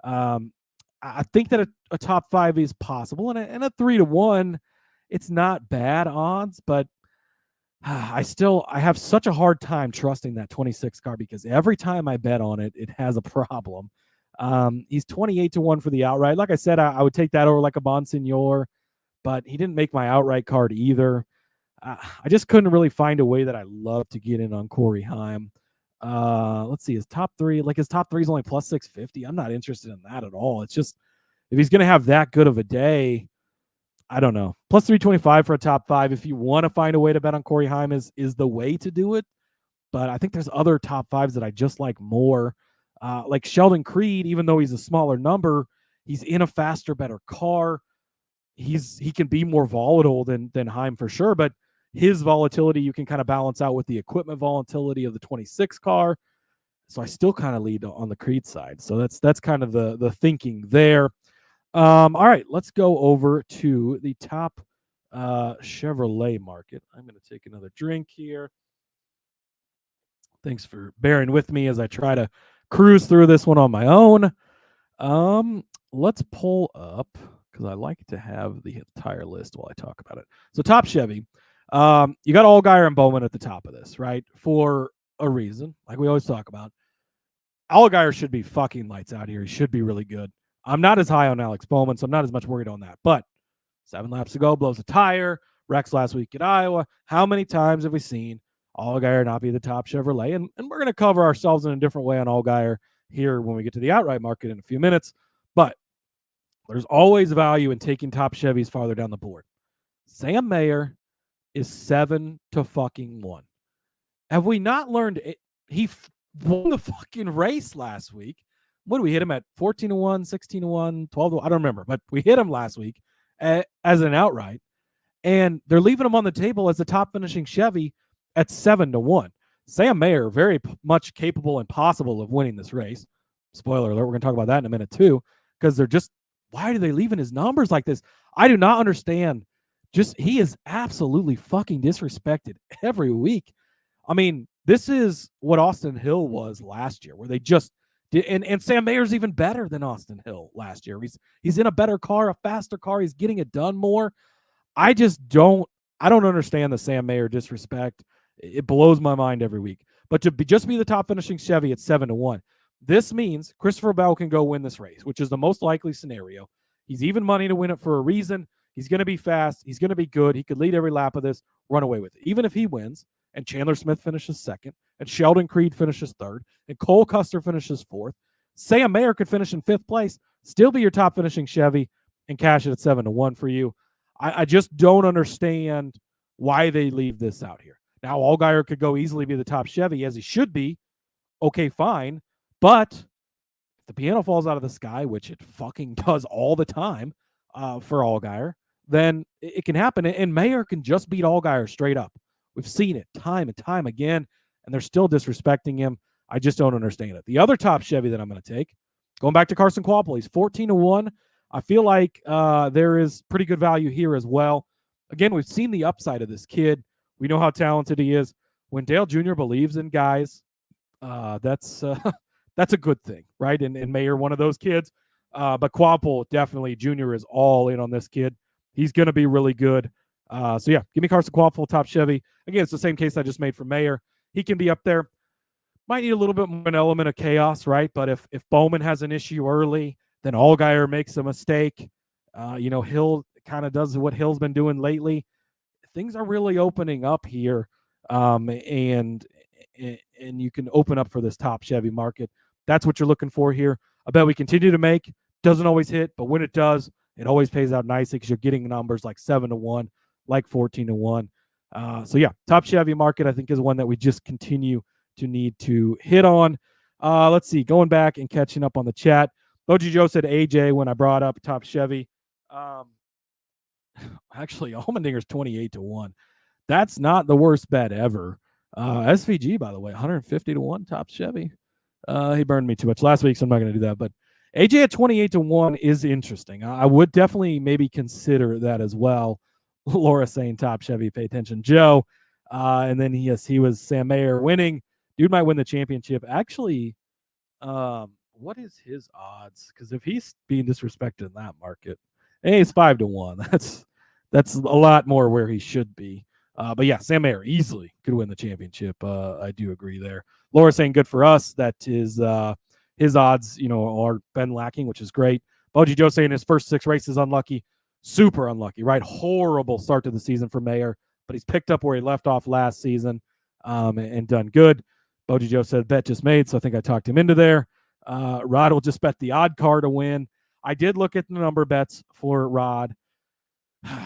[SPEAKER 1] I think that a top 5 is possible. And a 3-1, it's not bad odds. But I have such a hard time trusting that 26 car because every time I bet on it, it has a problem. He's 28-1 for the outright. Like I said, I would take that over like a Bonsignor. But he didn't make my outright card either. I just couldn't really find a way that I love to get in on Corey Haim. Let's see, his top 3 is only plus 650. I'm not interested in that at all. It's just, if he's going to have that good of a day, I don't know. Plus 325 for a top 5. If you want to find a way to bet on Corey Haim is the way to do it. But I think there's other top 5s that I just like more. Like Sheldon Creed, even though he's a smaller number, he's in a faster, better car. He can be more volatile than Haim for sure, but his volatility you can kind of balance out with the equipment volatility of the 26 car. So I still kind of lead on the Creed side. So that's kind of the thinking there. All right, let's go over to the top Chevrolet market. I'm going to take another drink here. Thanks for bearing with me as I try to cruise through this one on my own. Let's pull up, because I like to have the entire list while I talk about it. So top Chevy, you got Allgaier and Bowman at the top of this, right? For a reason, like we always talk about. Allgaier should be fucking lights out here. He should be really good. I'm not as high on Alex Bowman, so I'm not as much worried on that. But 7 laps ago, blows a tire, wrecks last week at Iowa. How many times have we seen Allgaier not be the top Chevrolet? And we're going to cover ourselves in a different way on Allgaier here when we get to the outright market in a few minutes. But there's always value in taking top Chevys farther down the board. Sam Mayer is 7-1. Have we not learned it? He won the fucking race last week. What did we hit him at? 14-1, 16-1, 12-1? I don't remember, but we hit him last week as an outright. And they're leaving him on the table as the top finishing Chevy at 7-1. Sam Mayer, very much capable and possible of winning this race. Spoiler alert, we're going to talk about that in a minute too, because why are they leaving his numbers like this? I do not understand. He is absolutely fucking disrespected every week. I mean, this is what Austin Hill was last year, where they just did, and Sam Mayer's even better than Austin Hill last year. He's in a better car, a faster car. He's getting it done more. I don't understand the Sam Mayer disrespect. It blows my mind every week. But to just be the top finishing Chevy at 7-1, this means Christopher Bell can go win this race, which is the most likely scenario. He's even money to win it for a reason. He's going to be fast. He's going to be good. He could lead every lap of this, run away with it. Even if he wins and Chandler Smith finishes second and Sheldon Creed finishes third and Cole Custer finishes fourth, Sam Mayer could finish in fifth place, still be your top finishing Chevy and cash it at 7-1 for you. I just don't understand why they leave this out here. Now, Allgaier could go easily be the top Chevy, as he should be. Okay, fine. But if the piano falls out of the sky, which it fucking does all the time for Allgaier, then it can happen. And Mayer can just beat Allgaier straight up. We've seen it time and time again, and they're still disrespecting him. I just don't understand it. The other top Chevy that I'm going to take, going back to Carson Kvail, he's 14-1. I feel like there is pretty good value here as well. Again, we've seen the upside of this kid. We know how talented he is. When Dale Jr. believes in guys, that's a good thing, right? And Mayer, one of those kids. But Kvail, definitely, Jr. is all in on this kid. He's going to be really good. So, yeah, give me Carson Kvail, top Chevy. Again, it's the same case I just made for Mayer. He can be up there. Might need a little bit more an element of chaos, right? But if Bowman has an issue early, then Allgaier makes a mistake. Hill kind of does what Hill's been doing lately. Things are really opening up here, and you can open up for this top Chevy market. That's what you're looking for here. I bet we continue to make. Doesn't always hit, but when it does, it always pays out nicely because you're getting numbers like 7-1, like 14-1. So yeah, top Chevy market I think is one that we just continue to need to hit on. Let's see, going back and catching up on the chat. Boji Joe said AJ when I brought up top Chevy. Actually, Allmendinger's 28-1. That's not the worst bet ever. SVG, by the way, 150-1 top Chevy. He burned me too much last week, so I'm not going to do that. But AJ at 28-1 is interesting. I would definitely maybe consider that as well. Laura saying top Chevy, pay attention. Joe. And then he was Sam Mayer winning. Dude might win the championship. Actually, what is his odds? Because if he's being disrespected in that market, he's 5-1. That's a lot more where he should be. But yeah, Sam Mayer easily could win the championship. I do agree there. Laura saying good for us. That is his odds, are been lacking, which is great. Boji Joe saying his first 6 races unlucky, super unlucky, right? Horrible start to the season for Mayer, but he's picked up where he left off last season and done good. Boji Joe said bet just made, so I think I talked him into there. Rod will just bet the odd car to win. I did look at the number bets for Rod.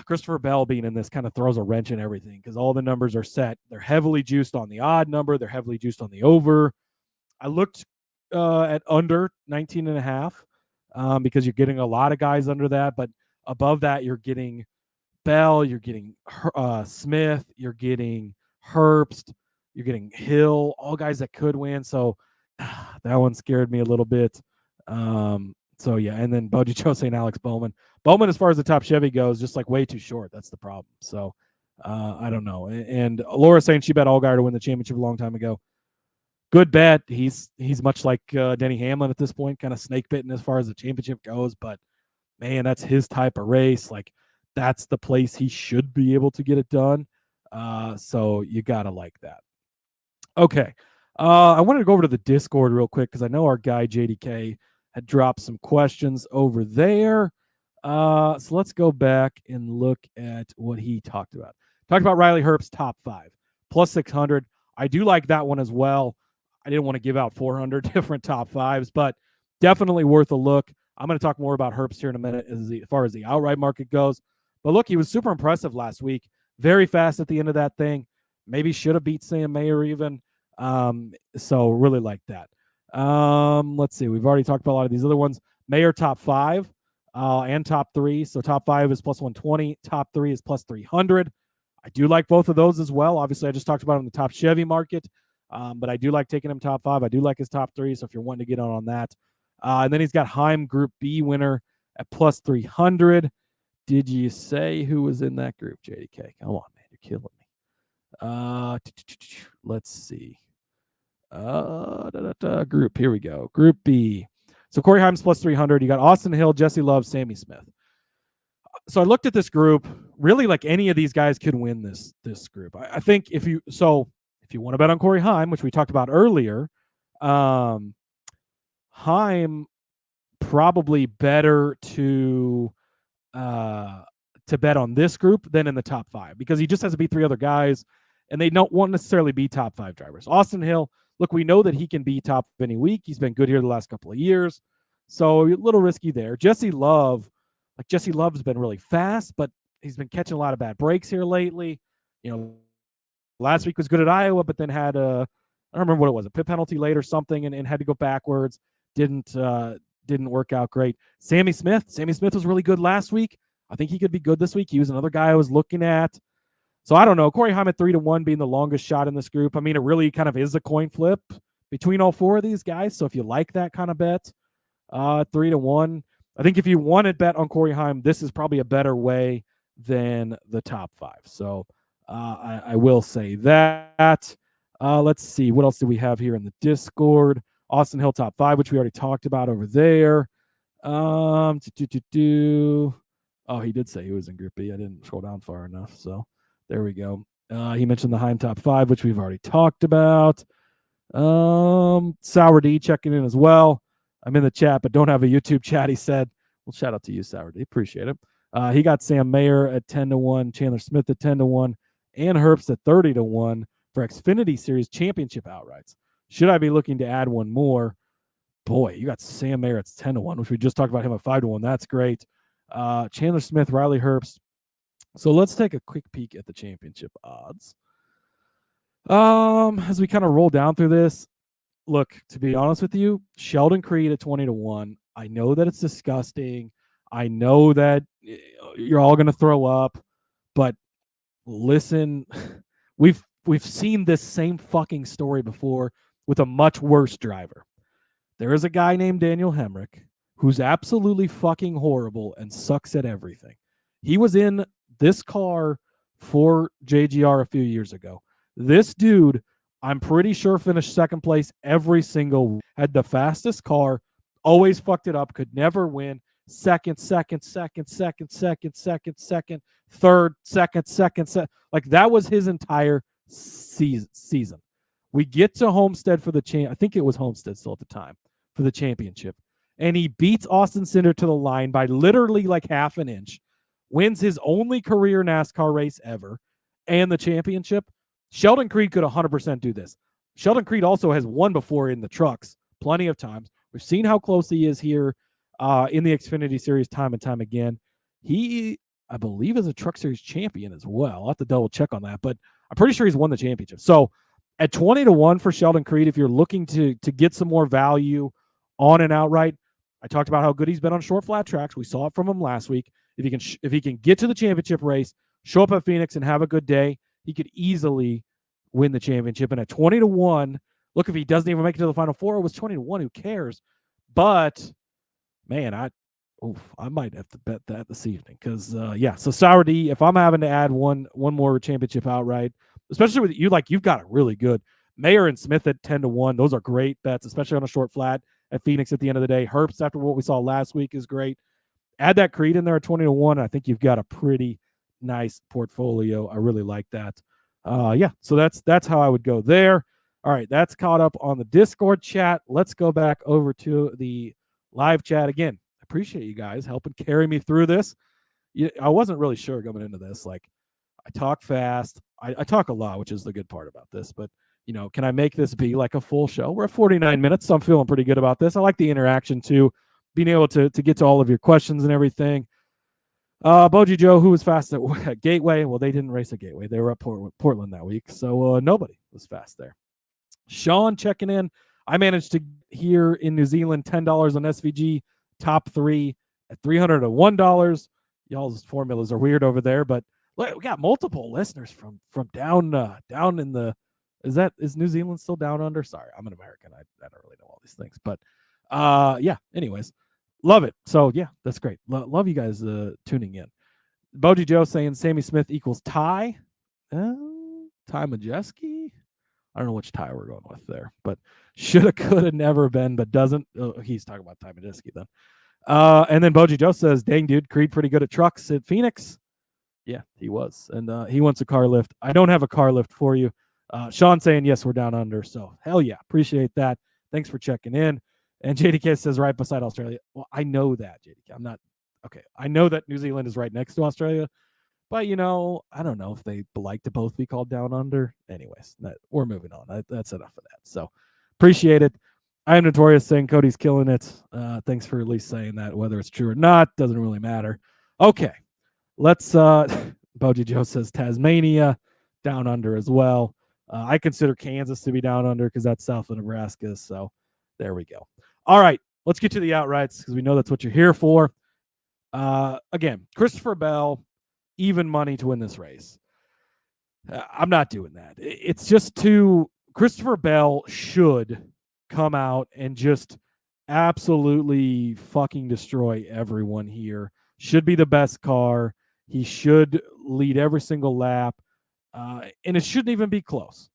[SPEAKER 1] Christopher Bell being in this kind of throws a wrench in everything because all the numbers are set. They're heavily juiced on the odd number. They're heavily juiced on the over. I looked at under 19.5 because you're getting a lot of guys under that. But above that, you're getting Bell, you're getting Smith, you're getting Herbst, you're getting Hill, all guys that could win. So that one scared me a little bit. So, yeah, and then Boji Joe saying Alex Bowman. Bowman, as far as the top Chevy goes, just like way too short. That's the problem. So, I don't know. And Laura saying she bet Allgaier to win the championship a long time ago. Good bet. He's much like Denny Hamlin at this point, kind of snake bitten as far as the championship goes. But, man, that's his type of race. Like, that's the place he should be able to get it done. So, you got to like that. Okay. I wanted to go over to the Discord real quick because I know our guy JDK had dropped some questions over there. So let's go back and look at what he talked about. Talked about Riley Herbst's top 5, plus 600. I do like that one as well. I didn't want to give out 400 different top 5s, but definitely worth a look. I'm going to talk more about Herbst here in a minute as far as the outright market goes. But look, he was super impressive last week. Very fast at the end of that thing. Maybe should have beat Sam Mayer even. So really like that. Let's see. We've already talked about a lot of these other ones. Mayer top 5 and top 3. So top 5 is plus 120. Top 3 is plus 300. I do like both of those as well. Obviously, I just talked about him in the top Chevy market, but I do like taking him top 5. I do like his top 3. So if you're wanting to get on that, and then he's got Heim Group B winner at plus 300. Did you say who was in that group, JDK? Come on, man, you're killing me. Let's see. Group. Here we go. Group B. So Corey Heim's plus 300. You got Austin Hill, Jesse Love, Sammy Smith. So I looked at this group. Really, like any of these guys could win this group. I think if you want to bet on Corey Heim, which we talked about earlier, Heim probably better to to bet on this group than in the top 5, because he just has to beat 3 other guys, and they don't want necessarily be top 5 drivers. Austin Hill, look, we know that he can be top any week. He's been good here the last couple of years, so a little risky there. Jesse Love's been really fast, but he's been catching a lot of bad breaks here lately. Last week was good at Iowa, but then had I don't remember what it was, a pit penalty late or something, and had to go backwards. Didn't work out great. Sammy Smith was really good last week. I think he could be good this week. He was another guy I was looking at. So I don't know. Corey Heim at 3-1 being the longest shot in this group. I mean, it really kind of is a coin flip between all 4 of these guys. So if you like that kind of bet, 3-1. I think if you want to bet on Corey Heim, this is probably a better way than the top 5. So I will say that. Let's see. What else do we have here in the Discord? Austin Hill top 5, which we already talked about over there. Oh, he did say he was in Group B. I didn't scroll down far enough. So there we go. He mentioned the Heim top 5, which we've already talked about. Sour D checking in as well. I'm in the chat, but don't have a YouTube chat, he said. Well, shout out to you, Sour D. Appreciate it. He got Sam Mayer at 10-1, Chandler Smith at 10-1, and Herbst at 30-1 for Xfinity Series championship outrights. Should I be looking to add one more? Boy, you got Sam Mayer at 10-1, which we just talked about him at 5-1. That's great. Chandler Smith, Riley Herbst. So let's take a quick peek at the championship odds. As we kind of roll down through this, look, to be honest with you, Sheldon Creed at 20-1. I know that it's disgusting. I know that you're all going to throw up, but listen, we've seen this same fucking story before with a much worse driver. There is a guy named Daniel Hemrick who's absolutely fucking horrible and sucks at everything. He was in this car for JGR a few years ago. This dude, I'm pretty sure, finished second place every single week. Had the fastest car, always fucked it up, could never win. Second, third, second. Like, that was his entire season. We get to Homestead for the I think it was Homestead still at the time, for the championship. And he beats Austin Cinder to the line by literally like half an inch, wins his only career NASCAR race ever, and the championship. Sheldon Creed could 100% do this. Sheldon Creed also has won before in the trucks plenty of times. We've seen how close he is here in the Xfinity Series time and time again. He, I believe, is a Truck Series champion as well. I'll have to double check on that, but I'm pretty sure he's won the championship. So at 20-1 for Sheldon Creed, if you're looking to get some more value on an outright, I talked about how good he's been on short flat tracks. We saw it from him last week. If he can get to the championship race, show up at Phoenix and have a good day, he could easily win the championship. And at 20-1, look, if he doesn't even make it to the Final Four, it was 20-1. Who cares? But man, I might have to bet that this evening because So Sour D, if I'm having to add one more championship outright, especially with you, like, you've got it really good. Mayer and Smith at 10-1. Those are great bets, especially on a short flat at Phoenix at the end of the day. Herbst, after what we saw last week, is great. Add that Creed in there at 20-1. I think you've got a pretty nice portfolio. I really like that. So that's how I would go there. All right, that's caught up on the Discord chat. Let's go back over to the live chat again. I appreciate you guys helping carry me through this. I wasn't really sure going into this. Like, I talk fast. I talk a lot, which is the good part about this. But, can I make this be like a full show? We're at 49 minutes, so I'm feeling pretty good about this. I like the interaction, too, being able to get to all of your questions and everything. Boji Joe, who was fast at Gateway? Well, they didn't race at Gateway. They were at Portland that week, so nobody was fast there. Sean checking in. I managed to here in New Zealand $10 on SVG top 3 at $301. Y'all's formulas are weird over there, but look, we got multiple listeners from down in the. Is New Zealand still down under? Sorry, I'm an American. I don't really know all these things, but anyways, love it. So yeah, that's great. Love you guys tuning in. Boji Joe saying Sammy Smith equals Ty. Ty Majeski. I don't know which Ty we're going with there, but shoulda, coulda, never been, but doesn't. He's talking about Ty Majeski then. And then Boji Joe says, dang, dude, Creed pretty good at trucks at Phoenix. Yeah, he was. And he wants a car lift. I don't have a car lift for you. Sean saying, yes, we're down under. So hell yeah, appreciate that. Thanks for checking in. And JDK says right beside Australia. Well, I know that, JDK. Okay, I know that New Zealand is right next to Australia, but I don't know if they like to both be called down under. Anyways, we're moving on. That's enough of that. So appreciate it. I am Notorious saying Cody's killing it. Thanks for at least saying that. Whether it's true or not doesn't really matter. Okay, let's. Boji Joe says Tasmania down under as well. I consider Kansas to be down under because that's south of Nebraska. So there we go. All right, let's get to the outrights because we know that's what you're here for. Again, Christopher Bell, even money to win this race. I'm not doing that. It's just Christopher Bell should come out and just absolutely fucking destroy everyone here. Should be the best car. He should lead every single lap. And it shouldn't even be close.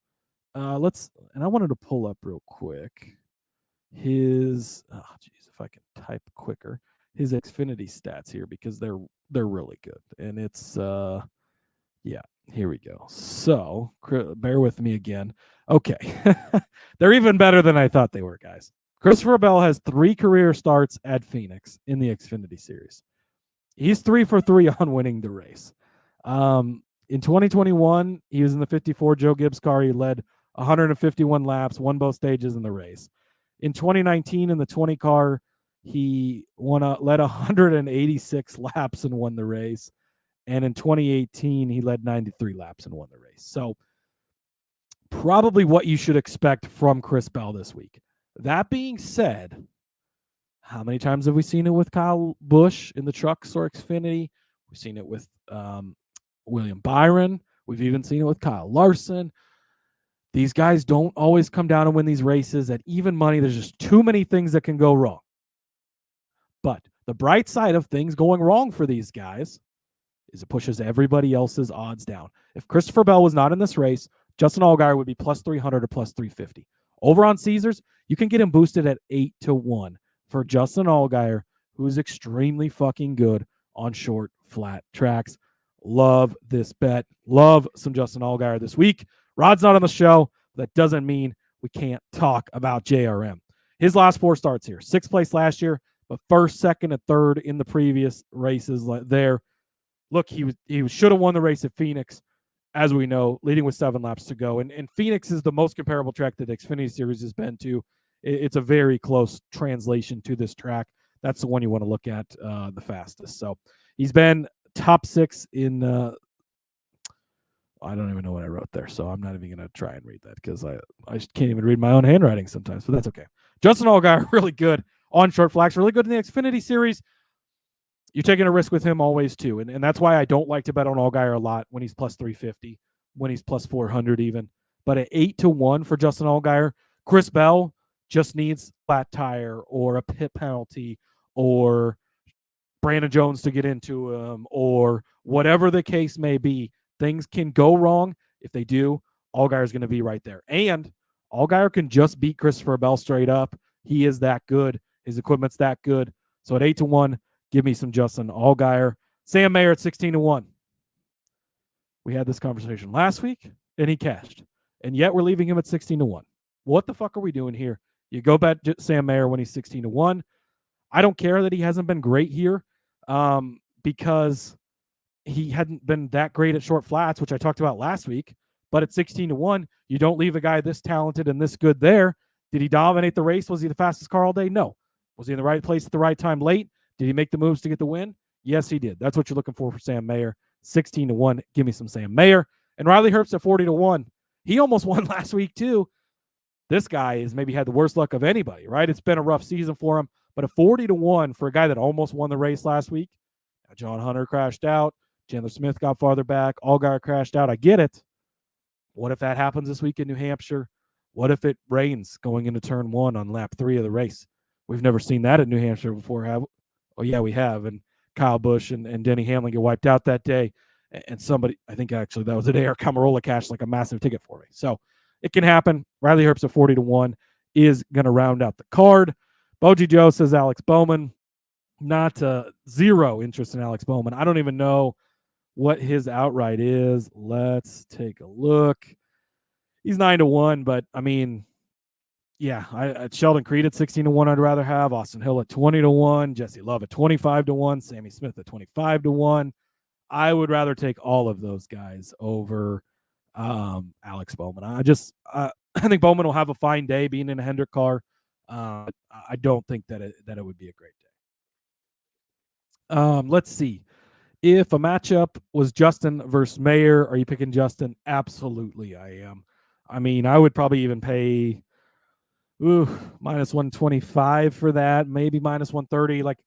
[SPEAKER 1] I wanted to pull up real quick if I can type quicker, his Xfinity stats here because they're really good. And it's here we go. So bear with me again. Okay. They're even better than I thought they were, guys. Christopher Bell has 3 career starts at Phoenix in the Xfinity Series. He's 3 for 3 on winning the race. In 2021, he was in the 54 Joe Gibbs car. He led 151 laps, won both stages in the race. In 2019, in the 20 car, he led 186 laps and won the race. And in 2018, he led 93 laps and won the race. So probably what you should expect from Chris Bell this week. That being said, how many times have we seen it with Kyle Busch in the trucks or Xfinity? We've seen it with William Byron. We've even seen it with Kyle Larson. These guys don't always come down and win these races at even money. There's just too many things that can go wrong. But the bright side of things going wrong for these guys is it pushes everybody else's odds down. If Christopher Bell was not in this race, Justin Allgaier would be plus 300 or plus 350. Over on Caesars, you can get him boosted at 8-1 for Justin Allgaier, who is extremely fucking good on short, flat tracks. Love this bet. Love some Justin Allgaier this week. Rod's not on the show. That doesn't mean we can't talk about JRM. His last 4 starts here. 6th place last year, but 1st, 2nd, and 3rd in the previous races there. Look, he should have won the race at Phoenix, as we know, leading with 7 laps to go. And Phoenix is the most comparable track that the Xfinity Series has been to. It's a very close translation to this track. That's the one you want to look at the fastest. So he's been top 6 in I don't even know what I wrote there, so I'm not even going to try and read that because I can't even read my own handwriting sometimes, but that's okay. Justin Allgaier, really good on short flats, really good in the Xfinity Series. You're taking a risk with him always, too, and that's why I don't like to bet on Allgaier a lot when he's plus 350, when he's plus 400 even. But at 8-1 for Justin Allgaier, Chris Bell just needs flat tire or a pit penalty or Brandon Jones to get into him or whatever the case may be. Things can go wrong. If they do, Allgaier is going to be right there. And Allgaier can just beat Christopher Bell straight up. He is that good. His equipment's that good. So at 8-1, give me some Justin Allgaier. Sam Mayer at 16-1. We had this conversation last week, and he cashed. And yet we're leaving him at 16-1. What the fuck are we doing here? You go bet Sam Mayer when he's 16-1. I don't care that he hasn't been great here because he hadn't been that great at short flats, which I talked about last week. But at 16-1, you don't leave a guy this talented and this good there. Did he dominate the race? Was he the fastest car all day? No. Was he in the right place at the right time late? Did he make the moves to get the win? Yes, he did. That's what you're looking for Sam Mayer. 16-1. Give me some Sam Mayer. And Riley Herbst at 40-1. He almost won last week, too. This guy has maybe had the worst luck of anybody, right? It's been a rough season for him. But a 40-1 for a guy that almost won the race last week. Now, John Hunter crashed out. Chandler Smith got farther back. Allgaier crashed out. I get it. What if that happens this week in New Hampshire? What if it rains going into turn 1 on lap 3 of the race? We've never seen that at New Hampshire before, have we? Oh, yeah, we have. And Kyle Busch and Denny Hamlin get wiped out that day. And somebody, I think actually that was the day our Camarola cashed like a massive ticket for me. So it can happen. Riley Herbst at 40-1 is going to round out the card. Boji Joe says Alex Bowman. Not zero interest in Alex Bowman. I don't even know what his outright is. Let's take a look. He's 9-1, but I mean, Yeah, I Sheldon Creed at 16-1. I'd rather have Austin Hill at 20-1, Jesse Love at 25-1, Sammy Smith at 25-1. I would rather take all of those guys over Alex Bowman. I think Bowman will have a fine day being in a Hendrick car. I don't think that it would be a great day. Let's see. If a matchup was Justin versus Mayer, are you picking Justin? Absolutely, I am. I mean, I would probably even pay minus 125 for that, maybe minus 130. Like,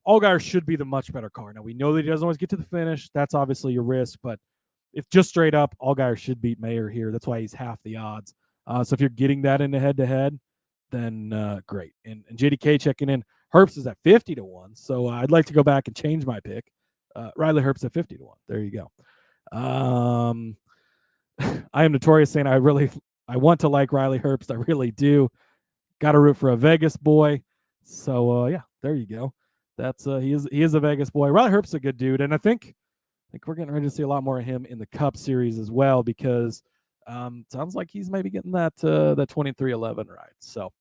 [SPEAKER 1] Allgaier should be the much better car. Now, we know that he doesn't always get to the finish. That's obviously your risk, but if just straight up, Allgaier should beat Mayer here. That's why he's half the odds. So if you're getting that into head-to-head, then great. And JDK checking in. Herbst is at 50-1, so I'd like to go back and change my pick. Riley Herbst at 50-1. There you go. I am notorious saying I want to like Riley Herbst. I really do. Got to root for a Vegas boy. So yeah, there you go. That's he is a Vegas boy. Riley Herbst's a good dude, and I think we're getting ready to see a lot more of him in the Cup Series as well, because sounds like he's maybe getting that 23-11 ride. So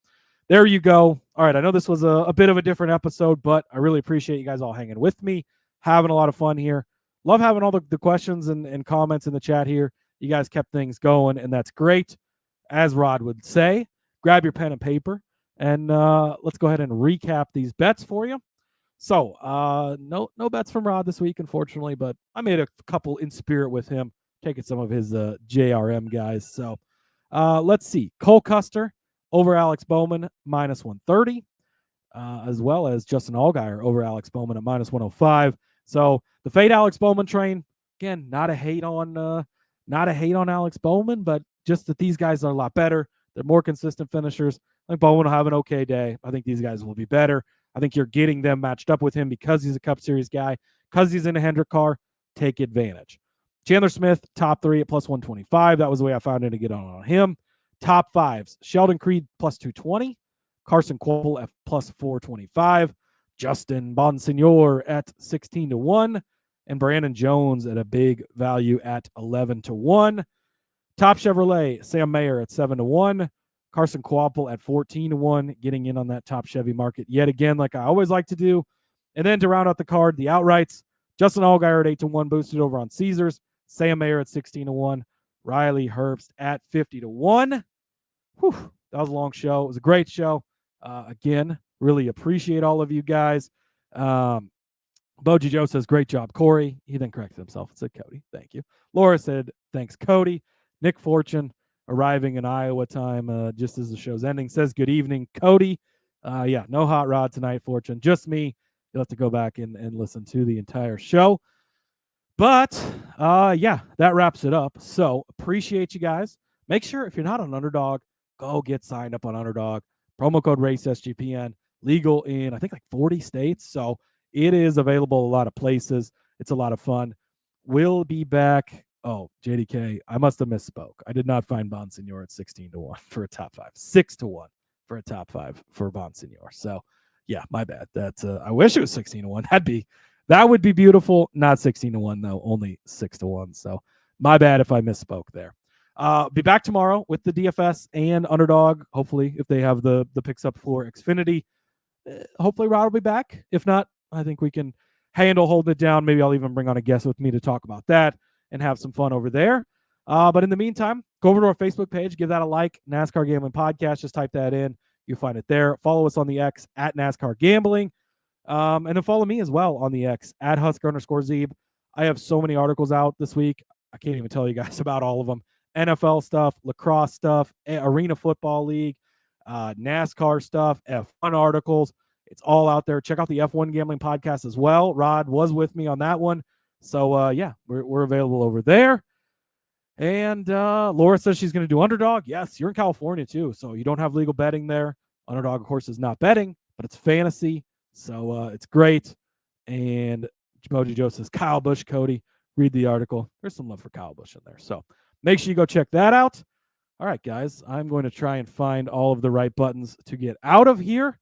[SPEAKER 1] there you go. All right, I know this was a bit of a different episode, but I really appreciate you guys all hanging with me, having a lot of fun here. Love having all the questions and comments in the chat here. You guys kept things going, and that's great. As Rod would say, grab your pen and paper, and let's go ahead and recap these bets for you. So no bets from Rod this week, unfortunately, but I made a couple in spirit with him, taking some of his JRM guys. So let's see. Cole Custer over Alex Bowman, minus 130, as well as Justin Allgaier over Alex Bowman at minus 105. So the fade Alex Bowman train, again, not a hate on Alex Bowman, but just that these guys are a lot better. They're more consistent finishers. I think Bowman will have an okay day. I think these guys will be better. I think you're getting them matched up with him because he's a Cup Series guy, because he's in a Hendrick car. Take advantage. Chandler Smith, top 3 at plus 125. That was the way I found it to get on him. Top 5s, Sheldon Creed plus 220. Carson Kvail at plus 425. Justin Bonsignor at 16-1. And Brandon Jones at a big value at 11-1. Top Chevrolet, Sam Mayer at 7-1. Carson Kvail at 14-1, getting in on that top Chevy market yet again, like I always like to do. And then to round out the card, the outrights, Justin Allgaier at 8-1, boosted over on Caesars. Sam Mayer at 16-1. Riley Herbst at 50-1. Whew, that was a long show. It was a great show. Again, really appreciate all of you guys. Boji Joe says, great job, Corey. He then corrected himself and said, Cody. Thank you. Laura said, thanks, Cody. Nick Fortune, arriving in Iowa time just as the show's ending, says, good evening, Cody. Yeah, no hot rod tonight, Fortune. Just me. You'll have to go back and listen to the entire show. But, yeah, that wraps it up. So, appreciate you guys. Make sure, if you're not on Underdog, go get signed up on Underdog. Promo code RACESGPN. Legal in, I think, like 40 states. So, it is available a lot of places. It's a lot of fun. We'll be back. Oh, JDK, I must have misspoke. I did not find Bonsignor at 16-1 for a top 5. 6-1 for a top 5 for Bonsignor. So, yeah, my bad. That's I wish it was 16-1. That would be beautiful. Not 16-1 though, only 6-1. So, my bad if I misspoke there. Be back tomorrow with the DFS and Underdog. Hopefully, if they have the picks up for Xfinity, hopefully Rod will be back. If not, I think we can handle holding it down. Maybe I'll even bring on a guest with me to talk about that and have some fun over there. But in the meantime, go over to our Facebook page, give that a like, NASCAR Gambling Podcast. Just type that in. You'll find it there. Follow us on the X at NASCAR Gambling. And then follow me as well on the X at Husker_Zeeb. I have so many articles out this week. I can't even tell you guys about all of them. NFL stuff, lacrosse stuff, Arena Football League, NASCAR stuff, F1 articles. It's all out there. Check out the F1 Gambling Podcast as well. Rod was with me on that one. So, yeah, we're available over there. And Laura says she's going to do Underdog. Yes, you're in California, too, so you don't have legal betting there. Underdog, of course, is not betting, but it's fantasy, so it's great. And Boji Joe says, Kyle Busch, Cody, read the article. There's some love for Kyle Busch in there, so make sure you go check that out. All right, guys, I'm going to try and find all of the right buttons to get out of here.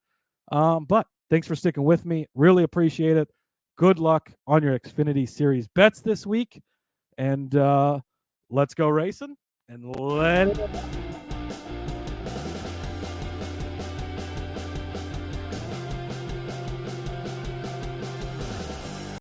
[SPEAKER 1] But thanks for sticking with me. Really appreciate it. Good luck on your Xfinity Series bets this week. And let's go racing and let it